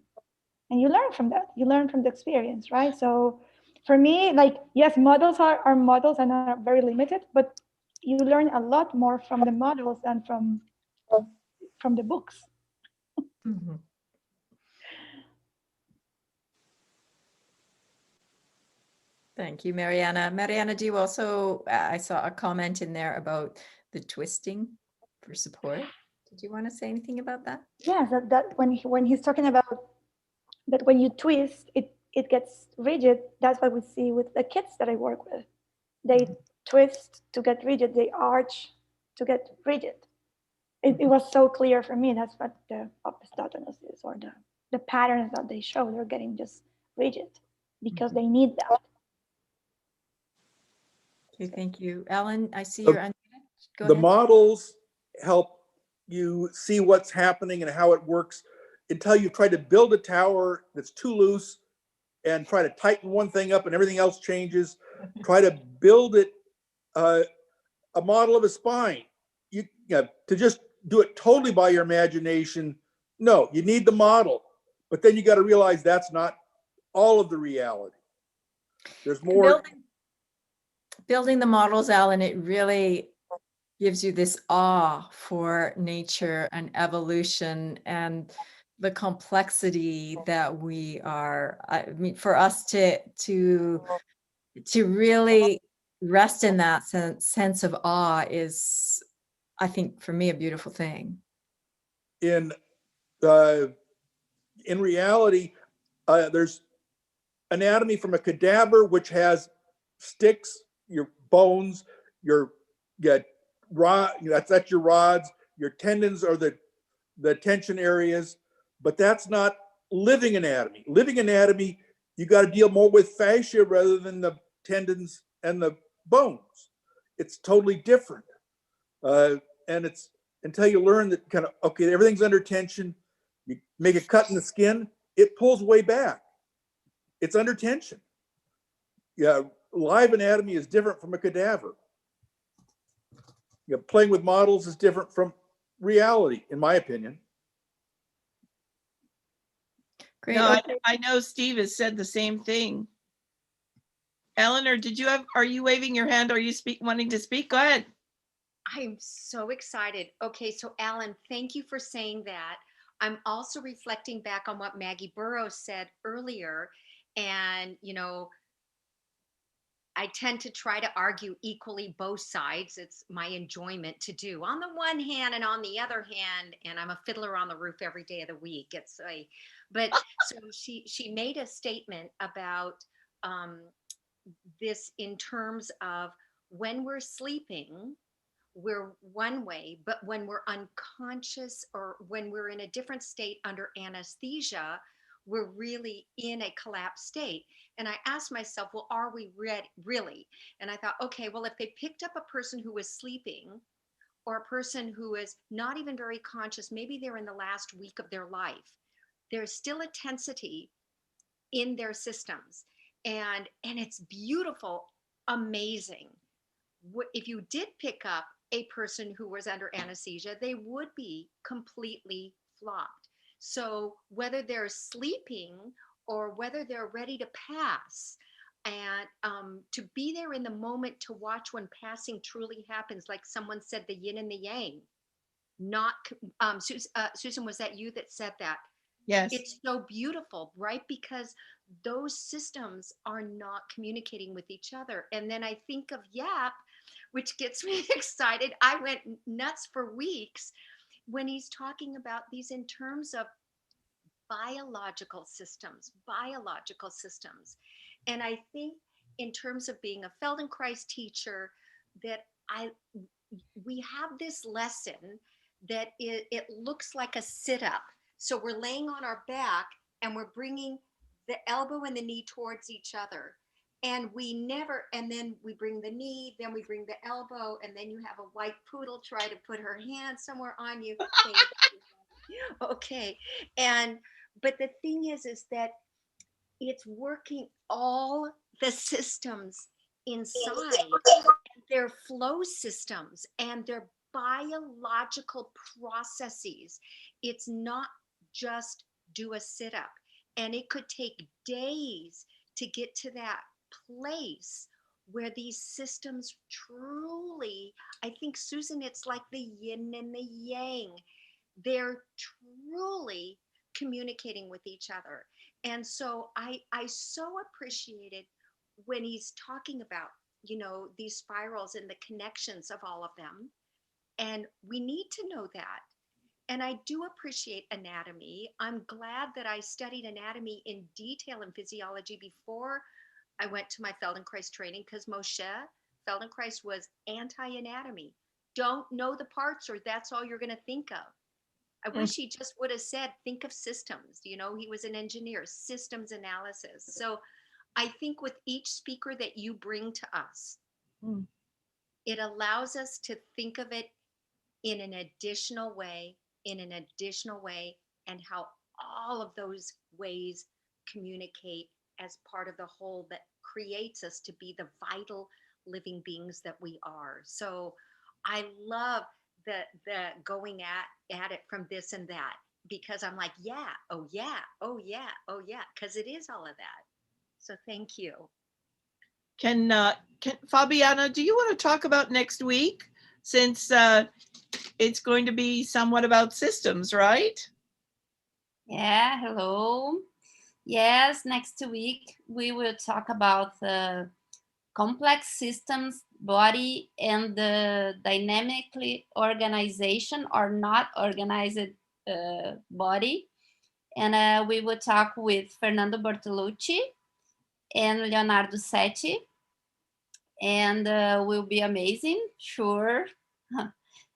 you learn from that. You learn from the experience, right? So for me, yes, models are models and are very limited, but you learn a lot more from the models than from the books. Mm-hmm. Thank you, Mariana. Mariana, do you also, I saw a comment in there about the twisting for support. Did you want to say anything about that? Yeah, that when he's talking about that when you twist, it gets rigid. That's what we see with the kids that I work with. They twist to get rigid, they arch to get rigid. It was so clear for me. That's what the opistotonos is, or the patterns that they show. They're getting just rigid because they need that. Okay, thank you. Ellen, I see you're unmuted. Go The ahead. models help you see what's happening and how it works until you try to build a tower that's too loose and try to tighten one thing up and everything else changes. Try to build it a model of a spine. To just do it totally by your imagination. No, you need the model, but then you got to realize that's not all of the reality. There's more. Building the models, Alan, it really gives you this awe for nature and evolution and the complexity that we are. I mean, for us to really rest in that sense of awe is, I think, for me, a beautiful thing. In reality, there's anatomy from a cadaver, which has sticks, your bones, your rod, that's your rods, your tendons are the tension areas, but that's not living anatomy. Living anatomy, you got to deal more with fascia rather than the tendons and the bones. It's totally different. And it's until you learn that kind of, okay, everything's under tension, you make a cut in the skin, it pulls way back. It's under tension. Yeah, live anatomy is different from a cadaver. Playing with models is different from reality, in my opinion. Great. No, Okay. I know Steve has said the same thing. Eleanor, are you waving your hand? Are you wanting to speak? Go ahead. I'm so excited. Okay, so Alan, thank you for saying that. I'm also reflecting back on what Maggie Burrows said earlier. And, you know, I tend to try to argue equally both sides. It's my enjoyment to do on the one hand and on the other hand, and I'm a fiddler on the roof every day of the week. But so she made a statement about this in terms of when we're sleeping, we're one way, but when we're unconscious or when we're in a different state under anesthesia, we're really in a collapsed state. And I asked myself, well, are we really? And I thought, okay, well, if they picked up a person who was sleeping or a person who is not even very conscious, maybe they're in the last week of their life, there's still a tensity in their systems. And it's beautiful, amazing. If you did pick up a person who was under anesthesia, they would be completely flopped. So whether they're sleeping or whether they're ready to pass, and to be there in the moment to watch when passing truly happens, like someone said, the yin and the yang. Not Susan, was that you that said that? Yes. It's so beautiful, right? Because those systems are not communicating with each other. And then I think of YAP, which gets me excited. I went nuts for weeks when he's talking about these in terms of biological systems. And I think in terms of being a Feldenkrais teacher, that we have this lesson that it looks like a sit-up. So we're laying on our back and we're bringing the elbow and the knee towards each other. And then we bring the knee, then we bring the elbow, and then you have a white poodle try to put her hand somewhere on you. Okay. But the thing is that it's working all the systems inside, their flow systems and their biological processes. It's not just do a sit-up. And it could take days to get to that place where these systems truly, I think, Susan, it's like the yin and the yang. They're truly communicating with each other. And so I so appreciated when he's talking about, you know, these spirals and the connections of all of them. And we need to know that. And I do appreciate anatomy. I'm glad that I studied anatomy in detail in physiology before I went to my Feldenkrais training, because Moshe Feldenkrais was anti-anatomy. Don't know the parts or that's all you're going to think of. I wish he just would have said, think of systems. You know, he was an engineer, systems analysis. So I think with each speaker that you bring to us, it allows us to think of it in an additional way, and how all of those ways communicate as part of the whole that creates us to be the vital living beings that we are. So I love the going at it from this and that, because I'm like, yeah, oh yeah, oh yeah, oh yeah, because it is all of that. So thank you. Can Fabiana, do you want to talk about next week, since it's going to be somewhat about systems, right? Yeah, hello. Yes, next week we will talk about complex systems, body, and the dynamically organization or not organized body. And we will talk with Fernando Bertolucci and Leonardo Setti, and will be amazing, sure.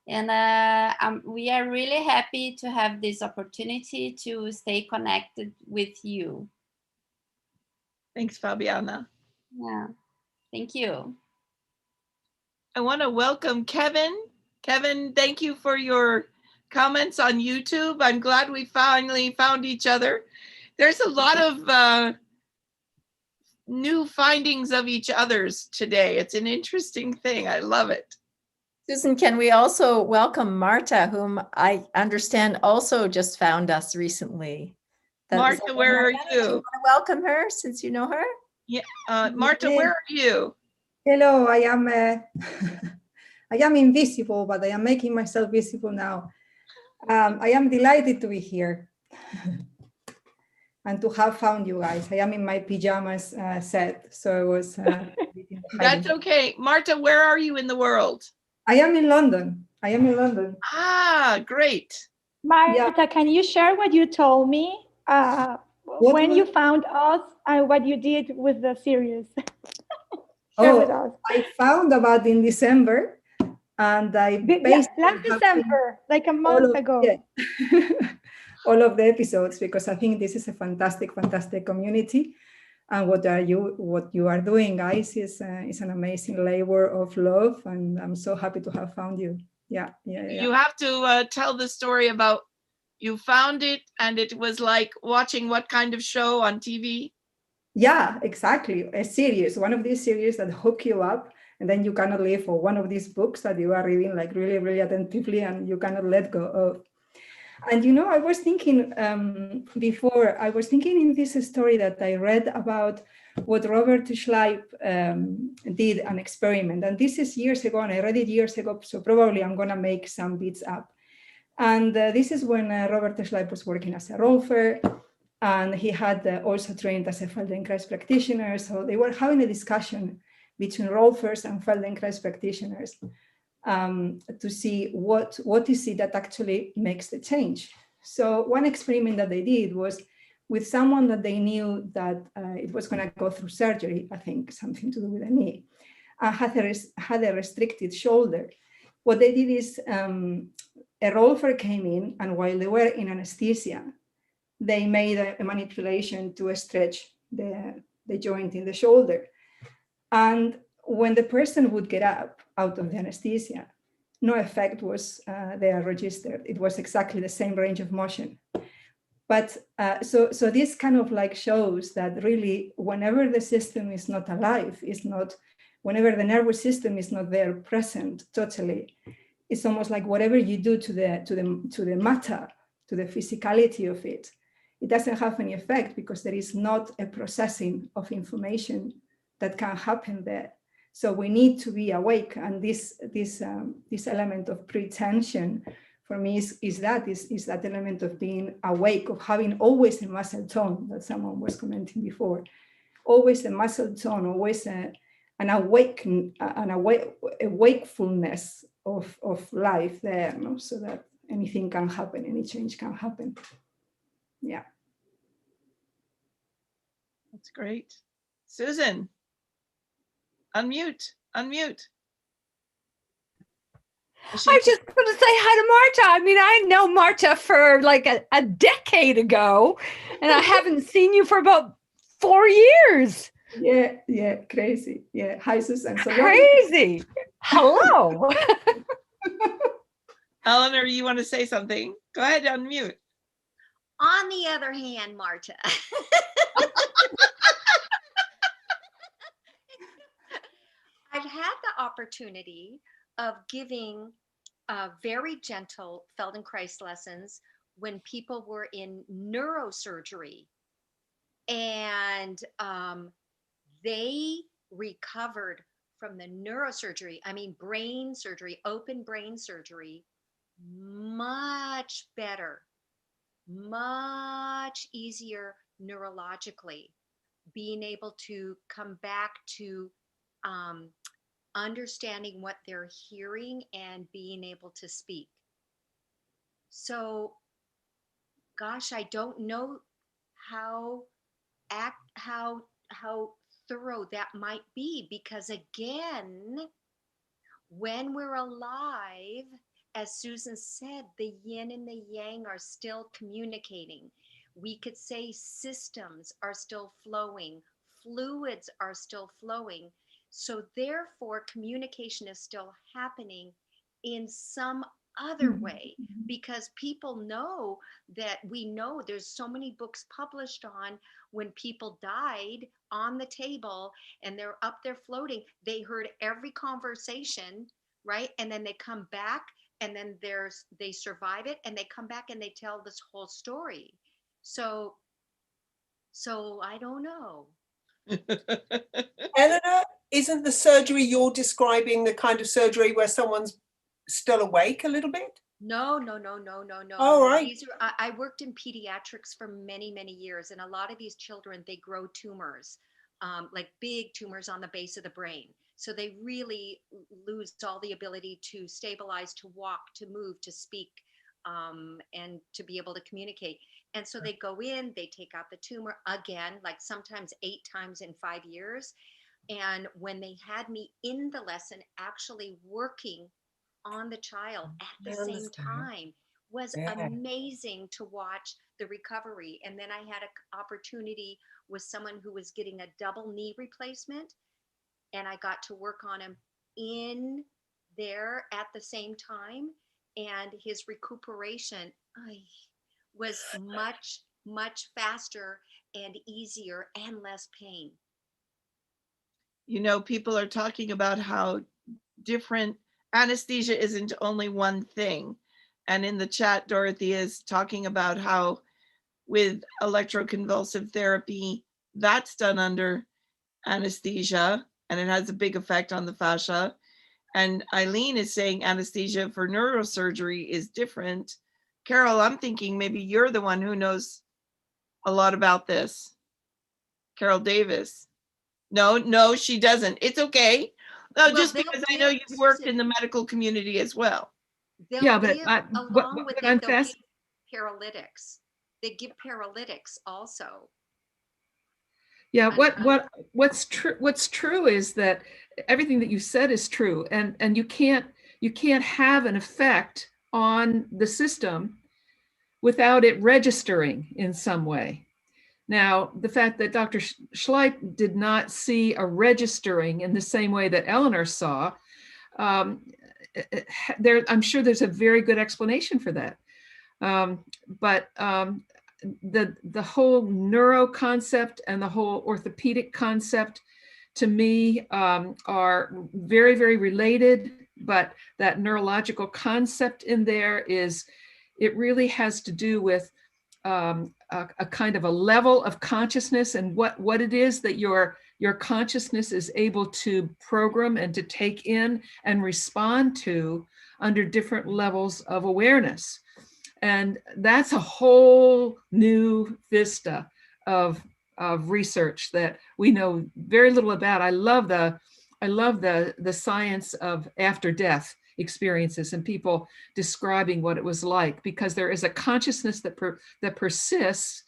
And we are really happy to have this opportunity to stay connected with you. Thanks, Fabiana. Yeah, thank you. I want to welcome Kevin. Kevin, thank you for your comments on YouTube. I'm glad we finally found each other. There's a lot of new findings of each other's today. It's an interesting thing. I love it. Susan, can we also welcome Marta, whom I understand also just found us recently? Marta, where are Mariana, do you you? want to welcome her since you know her? Yeah, Marta, where are you? Hello, I am I am invisible, but I am making myself visible now. I am delighted to be here and to have found you guys. I am in my pajamas set, so I was. That's okay. Marta, where are you in the world? I am in London. I am in London. Ah, great. Marta, can you share what you told me when you found us and what you did with the series? Share with us. I found about in December, and I last December, like a month ago. Yeah. All of the episodes, because I think this is a fantastic, fantastic community. And what you are doing, guys, is an amazing labor of love, and I'm so happy to have found you. Yeah. You have to tell the story about you found it, and it was like watching what kind of show on TV? Yeah, exactly. A series, one of these series that hook you up, and then you cannot leave, or one of these books that you are reading like really, really attentively, and you cannot let go of. And you know, I was thinking before, I was thinking in this story that I read about what Robert Schleip did an experiment. And this is years ago, and I read it years ago, so probably I'm gonna make some bits up. And this is when Robert Schleip was working as a rolfer, and he had also trained as a Feldenkrais practitioner. So they were having a discussion between rolfers and Feldenkrais practitioners to see what is it that actually makes the change. So one experiment that they did was with someone that they knew that it was going to go through surgery, I think something to do with a knee, had a restricted shoulder. What they did is a rolfer came in, and while they were in anesthesia, they made a manipulation to stretch the joint in the shoulder. And when the person would get up out of the anesthesia, no effect was there registered. It was exactly the same range of motion. But so this kind of like shows that really whenever the system is not alive, whenever the nervous system is not there present totally, it's almost like whatever you do to the matter, to the physicality of it, it doesn't have any effect because there is not a processing of information that can happen there. So we need to be awake, and this element of pretension for me is that element of being awake, of having always a muscle tone that someone was commenting before, always a muscle tone, always a wakefulness of life there, no? So that anything can happen, any change can happen. Yeah. That's great. Susan, unmute. I was just going to say hi to Marta. I mean, I know Marta for like a decade ago, and I haven't seen you for about 4 years. Yeah, crazy. Yeah, hi, Susan. So crazy. Hello. Eleanor, you want to say something? Go ahead, unmute. On the other hand, Marta, I've had the opportunity of giving very gentle Feldenkrais lessons when people were in neurosurgery, and they recovered from the neurosurgery, I mean brain surgery, open brain surgery, much better, much easier neurologically, being able to come back to understanding what they're hearing and being able to speak. So, gosh, I don't know how thorough that might be, because again, when we're alive, as Susan said, the yin and the yang are still communicating. We could say systems are still flowing, fluids are still flowing. So therefore, communication is still happening in some other way, because people know that we know there's so many books published on when people died on the table and they're up there floating. They heard every conversation, right? And then they come back, and then they survive it, and they come back and they tell this whole story. So So I don't know. Eleanor, isn't the surgery you're describing the kind of surgery where someone's still awake a little bit? No. All right. These are, I worked in pediatrics for many, many years, and a lot of these children, they grow tumors, like big tumors on the base of the brain. So they really lose all the ability to stabilize, to walk, to move, to speak, and to be able to communicate. And so they go in, they take out the tumor again, like sometimes 8 times in 5 years. And when they had me in the lesson, actually working on the child at the same time was amazing to watch the recovery. And then I had an opportunity with someone who was getting a double knee replacement, and I got to work on him in there at the same time, and his recuperation was much, much faster and easier and less pain. You know, people are talking about how different anesthesia isn't only one thing. And in the chat, Dorothy is talking about how with electroconvulsive therapy, that's done under anesthesia, and it has a big effect on the fascia. And Eileen is saying anesthesia for neurosurgery is different. Carol, I'm thinking maybe you're the one who knows a lot about this. Carol Davis. No, she doesn't. It's okay. No, well, just because I know you've worked in the medical community as well. They'll give, along with it, they'll give paralytics. They give paralytics also. Yeah, what's true is that everything that you said is true, and you can't have an effect on the system without it registering in some way. Now, the fact that Dr. Schleip did not see a registering in the same way that Eleanor saw, I'm sure there's a very good explanation for that. But the whole neuro concept and the whole orthopedic concept, to me, are very, very related. But that neurological concept in there it really has to do with a kind of a level of consciousness and what it is that your consciousness is able to program and to take in and respond to under different levels of awareness. And that's a whole new vista of research that we know very little about. I love the science of after death experiences and people describing what it was like, because there is a consciousness that persists.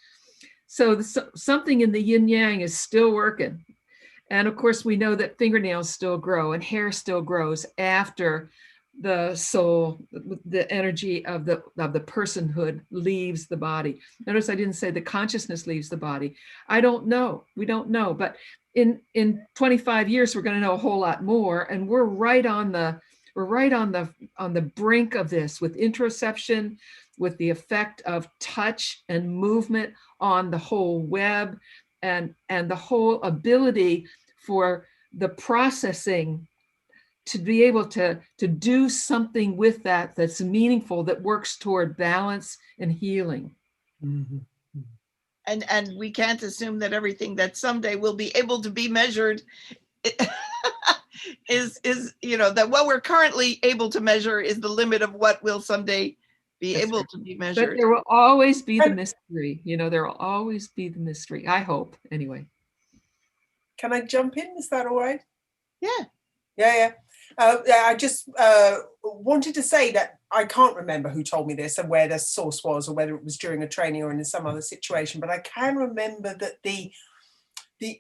So something in the yin yang is still working. And of course, we know that fingernails still grow and hair still grows after the soul, the energy of the personhood leaves the body. Notice I didn't say the consciousness leaves the body. I don't know. We don't know. But in 25 years, we're going to know a whole lot more. And we're right on the brink of this with interoception, with the effect of touch and movement on the whole web, and the whole ability for the processing to be able to do something with that's meaningful, that works toward balance and healing. Mm-hmm. And we can't assume that everything that someday will be able to be measured is that what we're currently able to measure is the limit of what will someday be able to be measured. But there will always be the mystery. There will always be the mystery. I hope, anyway. Can I jump in? Is that all right? Yeah. Yeah. I just wanted to say that I can't remember who told me this and where the source was, or whether it was during a training or in some other situation, but I can remember that the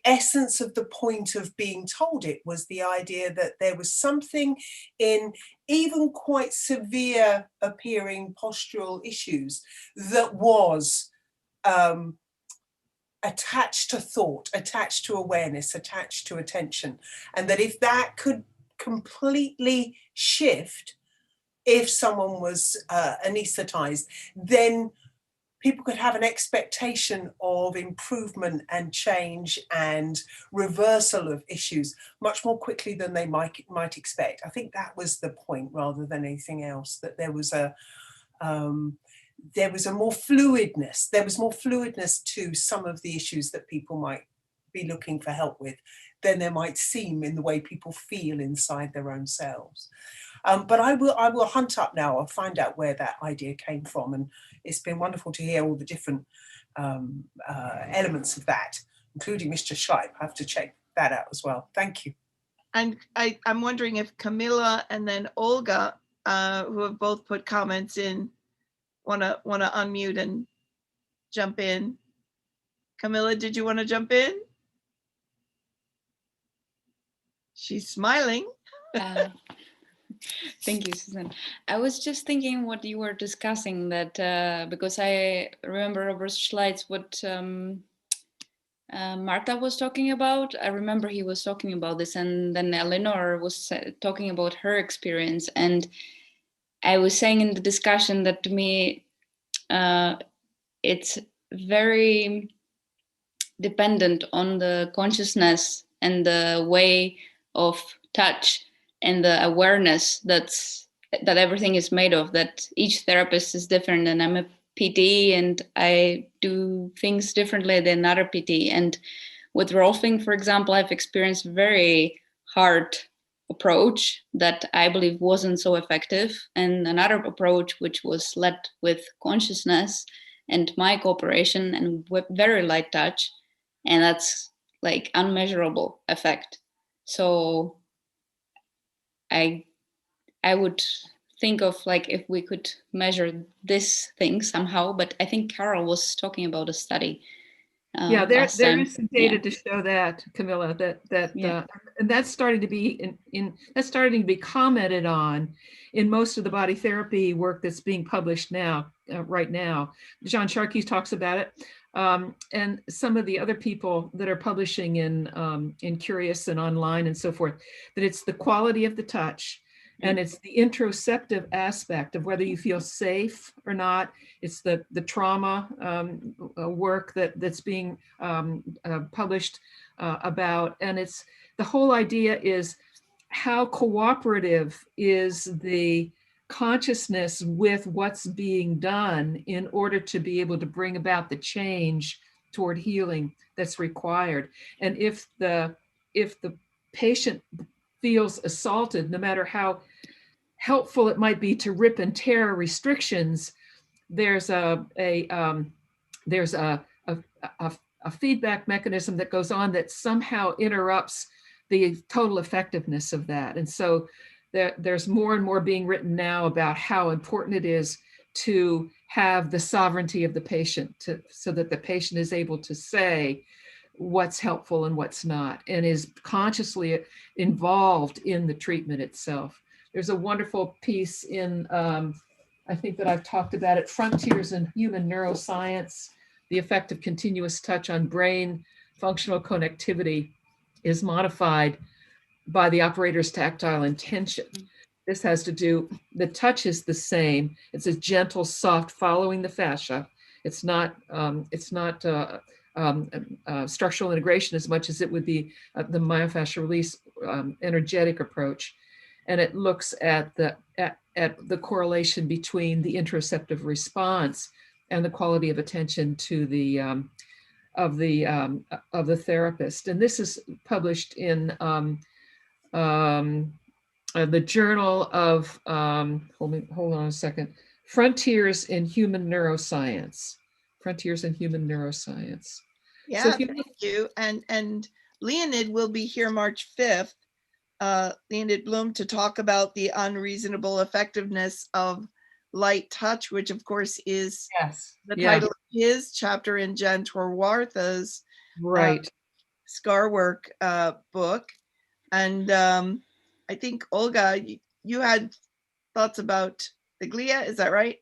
essence of the point of being told it was the idea that there was something in even quite severe appearing postural issues that was attached to thought, attached to awareness, attached to attention. And that if that could completely shift, if someone was anesthetized, then people could have an expectation of improvement and change and reversal of issues much more quickly than they might expect. I think that was the point rather than anything else, that there was there was a more fluidness. There was more fluidness to some of the issues that people might be looking for help with than there might seem in the way people feel inside their own selves. But I will hunt up now. I'll find out where that idea came from, and it's been wonderful to hear all the different elements of that, including Mr. Schleip. I have to check that out as well. Thank you. And I'm wondering if Camilla and then Olga, who have both put comments in, wanna unmute and jump in. Camilla, did you want to jump in? She's smiling. Thank you, Susan. I was just thinking what you were discussing, that because I remember Robert Schleitz, what Marta was talking about. I remember he was talking about this, and then Eleanor was talking about her experience. And I was saying in the discussion that to me, it's very dependent on the consciousness and the way of touch and the awareness that everything is made of, that each therapist is different, and I'm a PT and I do things differently than another PT. And with Rolfing, for example, I've experienced a very hard approach that I believe wasn't so effective, and another approach which was led with consciousness and my cooperation and with very light touch, and that's like unmeasurable effect. So I would think of like if we could measure this thing somehow, but I think Carol was talking about a study. Yeah, there is some data to show that, Camilla, and that's starting to be that's starting to be commented on in most of the body therapy work that's being published now, right now. John Sharkey talks about it, and some of the other people that are publishing in Curious and online and so forth, that it's the quality of the touch. And it's the interoceptive aspect of whether you feel safe or not. It's the trauma work that's being published about. And it's the whole idea is how cooperative is the consciousness with what's being done in order to be able to bring about the change toward healing that's required. And if the patient feels assaulted, no matter how helpful it might be to rip and tear restrictions, there's a feedback mechanism that goes on that somehow interrupts the total effectiveness of that. And so there's more and more being written now about how important it is to have the sovereignty of the patient, so that the patient is able to say what's helpful and what's not, and is consciously involved in the treatment itself. There's a wonderful piece in, I think that I've talked about it, Frontiers in Human Neuroscience, the effect of continuous touch on brain functional connectivity is modified by the operator's tactile intention. This has to do, the touch is the same. It's a gentle, soft following the fascia. It's not structural integration as much as it would be the myofascial release energetic approach. And it looks at the correlation between the interoceptive response and the quality of attention to the therapist. And this is published in the Journal of hold on a second, Frontiers in Human Neuroscience. Frontiers in Human Neuroscience. Yeah, So thank you. And Leonid will be here March 5th. Leonid Bloom, to talk about the unreasonable effectiveness of light touch, which of course is the title of his chapter in Jen Torwartha's Scarr work book. And I think, Olga, you had thoughts about the glia, is that right?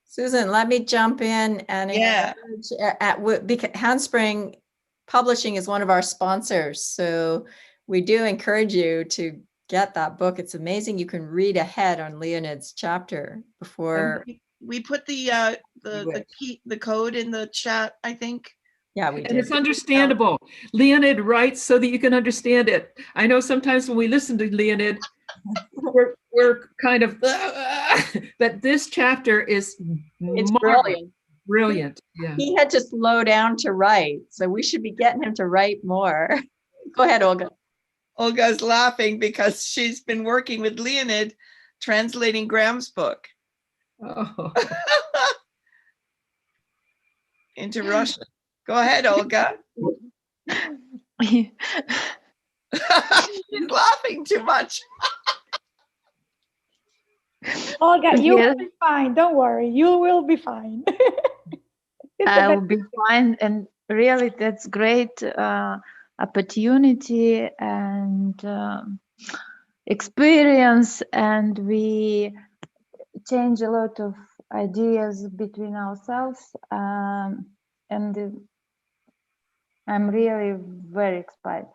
Susan, let me jump in and encourage, because Handspring Publishing is one of our sponsors. So we do encourage you to get that book. It's amazing. You can read ahead on Leonid's chapter before. We put the code in the chat, I think. Yeah, we did. And it's understandable. Leonid writes so that you can understand it. I know sometimes when we listen to Leonid, we're kind of, that this chapter is It's marvelous, brilliant. brilliant. Yeah. He had to slow down to write, so we should be getting him to write more. Go ahead, Olga. Olga's laughing because she's been working with Leonid translating Graham's book Oh. into Russian. Go ahead, Olga. She's laughing too much. Olga, you will be fine. Don't worry. You will be fine. I will be fine. And really, that's great opportunity and experience. And we change a lot of ideas between ourselves. And I'm really very excited.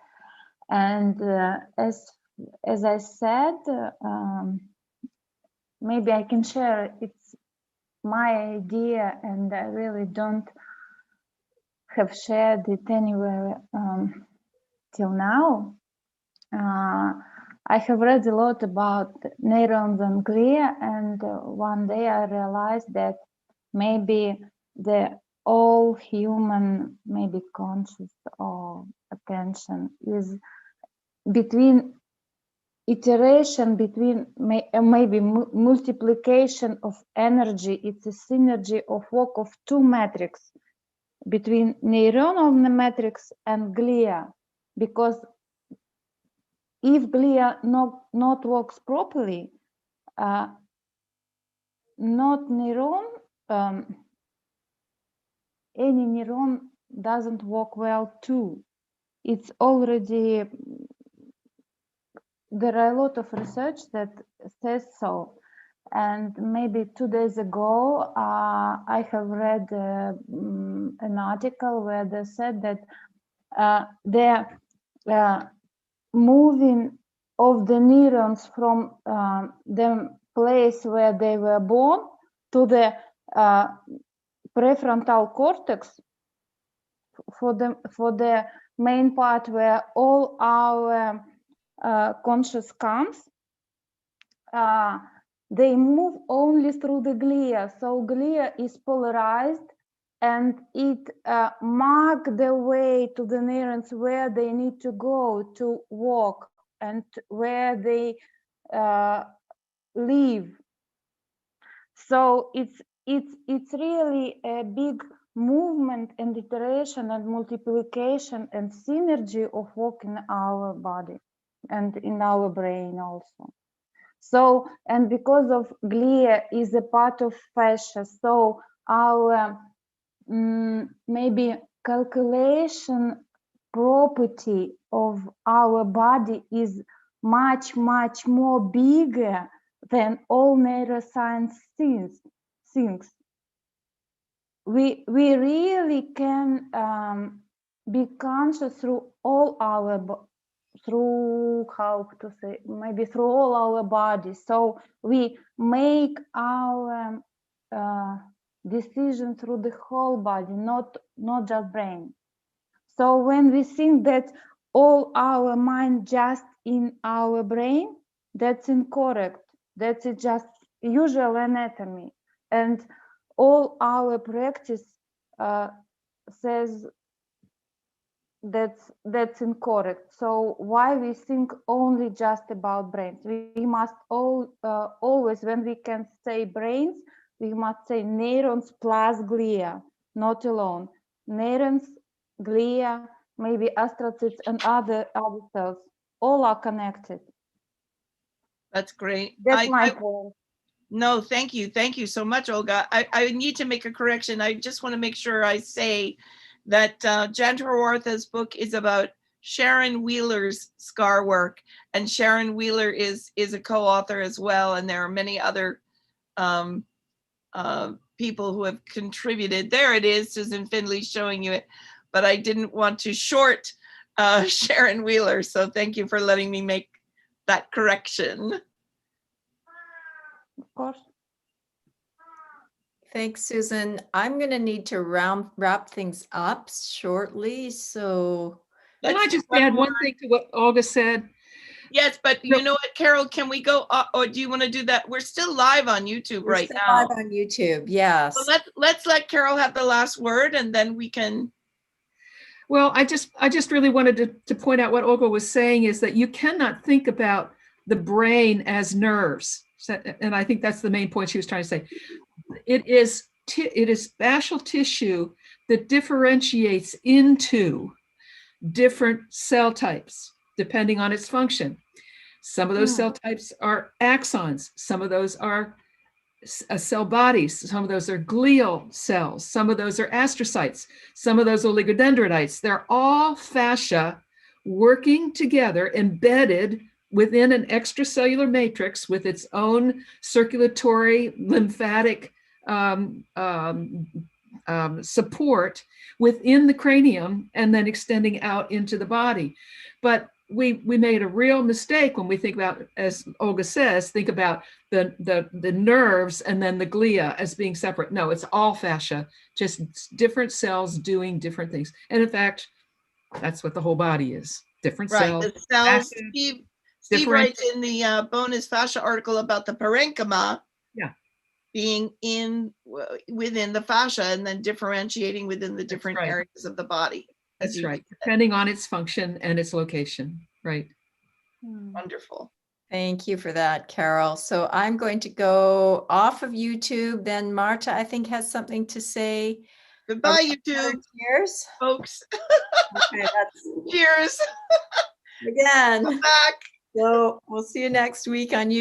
And as I said, maybe I can share. It's my idea, and I really don't have shared it anywhere till now. I have read a lot about neurons and glia, and one day I realized that maybe the all human, maybe conscious or attention is between iteration, between maybe multiplication of energy. It's a synergy of work of two matrix between neuronal matrix and glia, because if glia not works properly, not neuron, any neuron doesn't work well too. It's already, there are a lot of research that says so. And maybe 2 days ago, I have read an article where they said that the moving of the neurons from the place where they were born to the prefrontal cortex, for the main part where all our conscious comes, they move only through the glia. So glia is polarized, and it mark the way to the neurons where they need to go to walk and where they live. So it's really a big movement and iteration and multiplication and synergy of work in our body and in our brain also. So, and because of glia is a part of fascia, so our maybe calculation property of our body is much more bigger than all neuroscience things. We really can be conscious through all our through, how to say, maybe through all our bodies. So we make our decision through the whole body, not just brain. So when we think that all our mind just in our brain, that's incorrect. That's just usual anatomy. And all our practice says that's incorrect. So why we think only just about brains? We must always, when we can say brains, we must say neurons plus glia, not alone. Neurons, glia, maybe astrocytes and other cells, all are connected. That's great. That's my point. No, thank you. Thank you so much, Olga. I need to make a correction. I just want to make sure I say that Jan Trewartha's book is about Sharon Wheeler's Scarr work, and Sharon Wheeler is a co-author as well, and there are many other people who have contributed. There it is, Susan Findlay showing you it, but I didn't want to short Sharon Wheeler, so thank you for letting me make that correction. Of course. Thanks, Susan. I'm going to need to wrap things up shortly. So can I just add one thing to what Olga said? Yes, but you know what, Carol, can we go, or do you want to do that? We're still live on YouTube We're right still now. live on YouTube, yes. So let's let Carol have the last word, and then we can. Well, I just really wanted to point out what Olga was saying is that you cannot think about the brain as nerves. And I think that's the main point she was trying to say. It is fascial tissue that differentiates into different cell types depending on its function. Some of those cell types are axons. Some of those are cell bodies. Some of those are glial cells. Some of those are astrocytes. Some of those are oligodendrocytes. They're all fascia working together, embedded within an extracellular matrix with its own circulatory lymphatic support within the cranium and then extending out into the body. But we made a real mistake when we think about, as Olga says, think about the nerves and then the glia as being separate. No, it's all fascia, just different cells doing different things. And in fact, that's what the whole body is. Different cells. Right, the cells. Steve writes in the Bone is Fascia article about the parenchyma being within the fascia and then differentiating within the different areas of the body. That's right, depending on its function and its location, right? Wonderful. Thank you for that, Carol. So I'm going to go off of YouTube. Then Marta, I think, has something to say. Goodbye, YouTube. Cheers, folks. Okay, that's cheers. Again. Come back. So we'll see you next week on YouTube.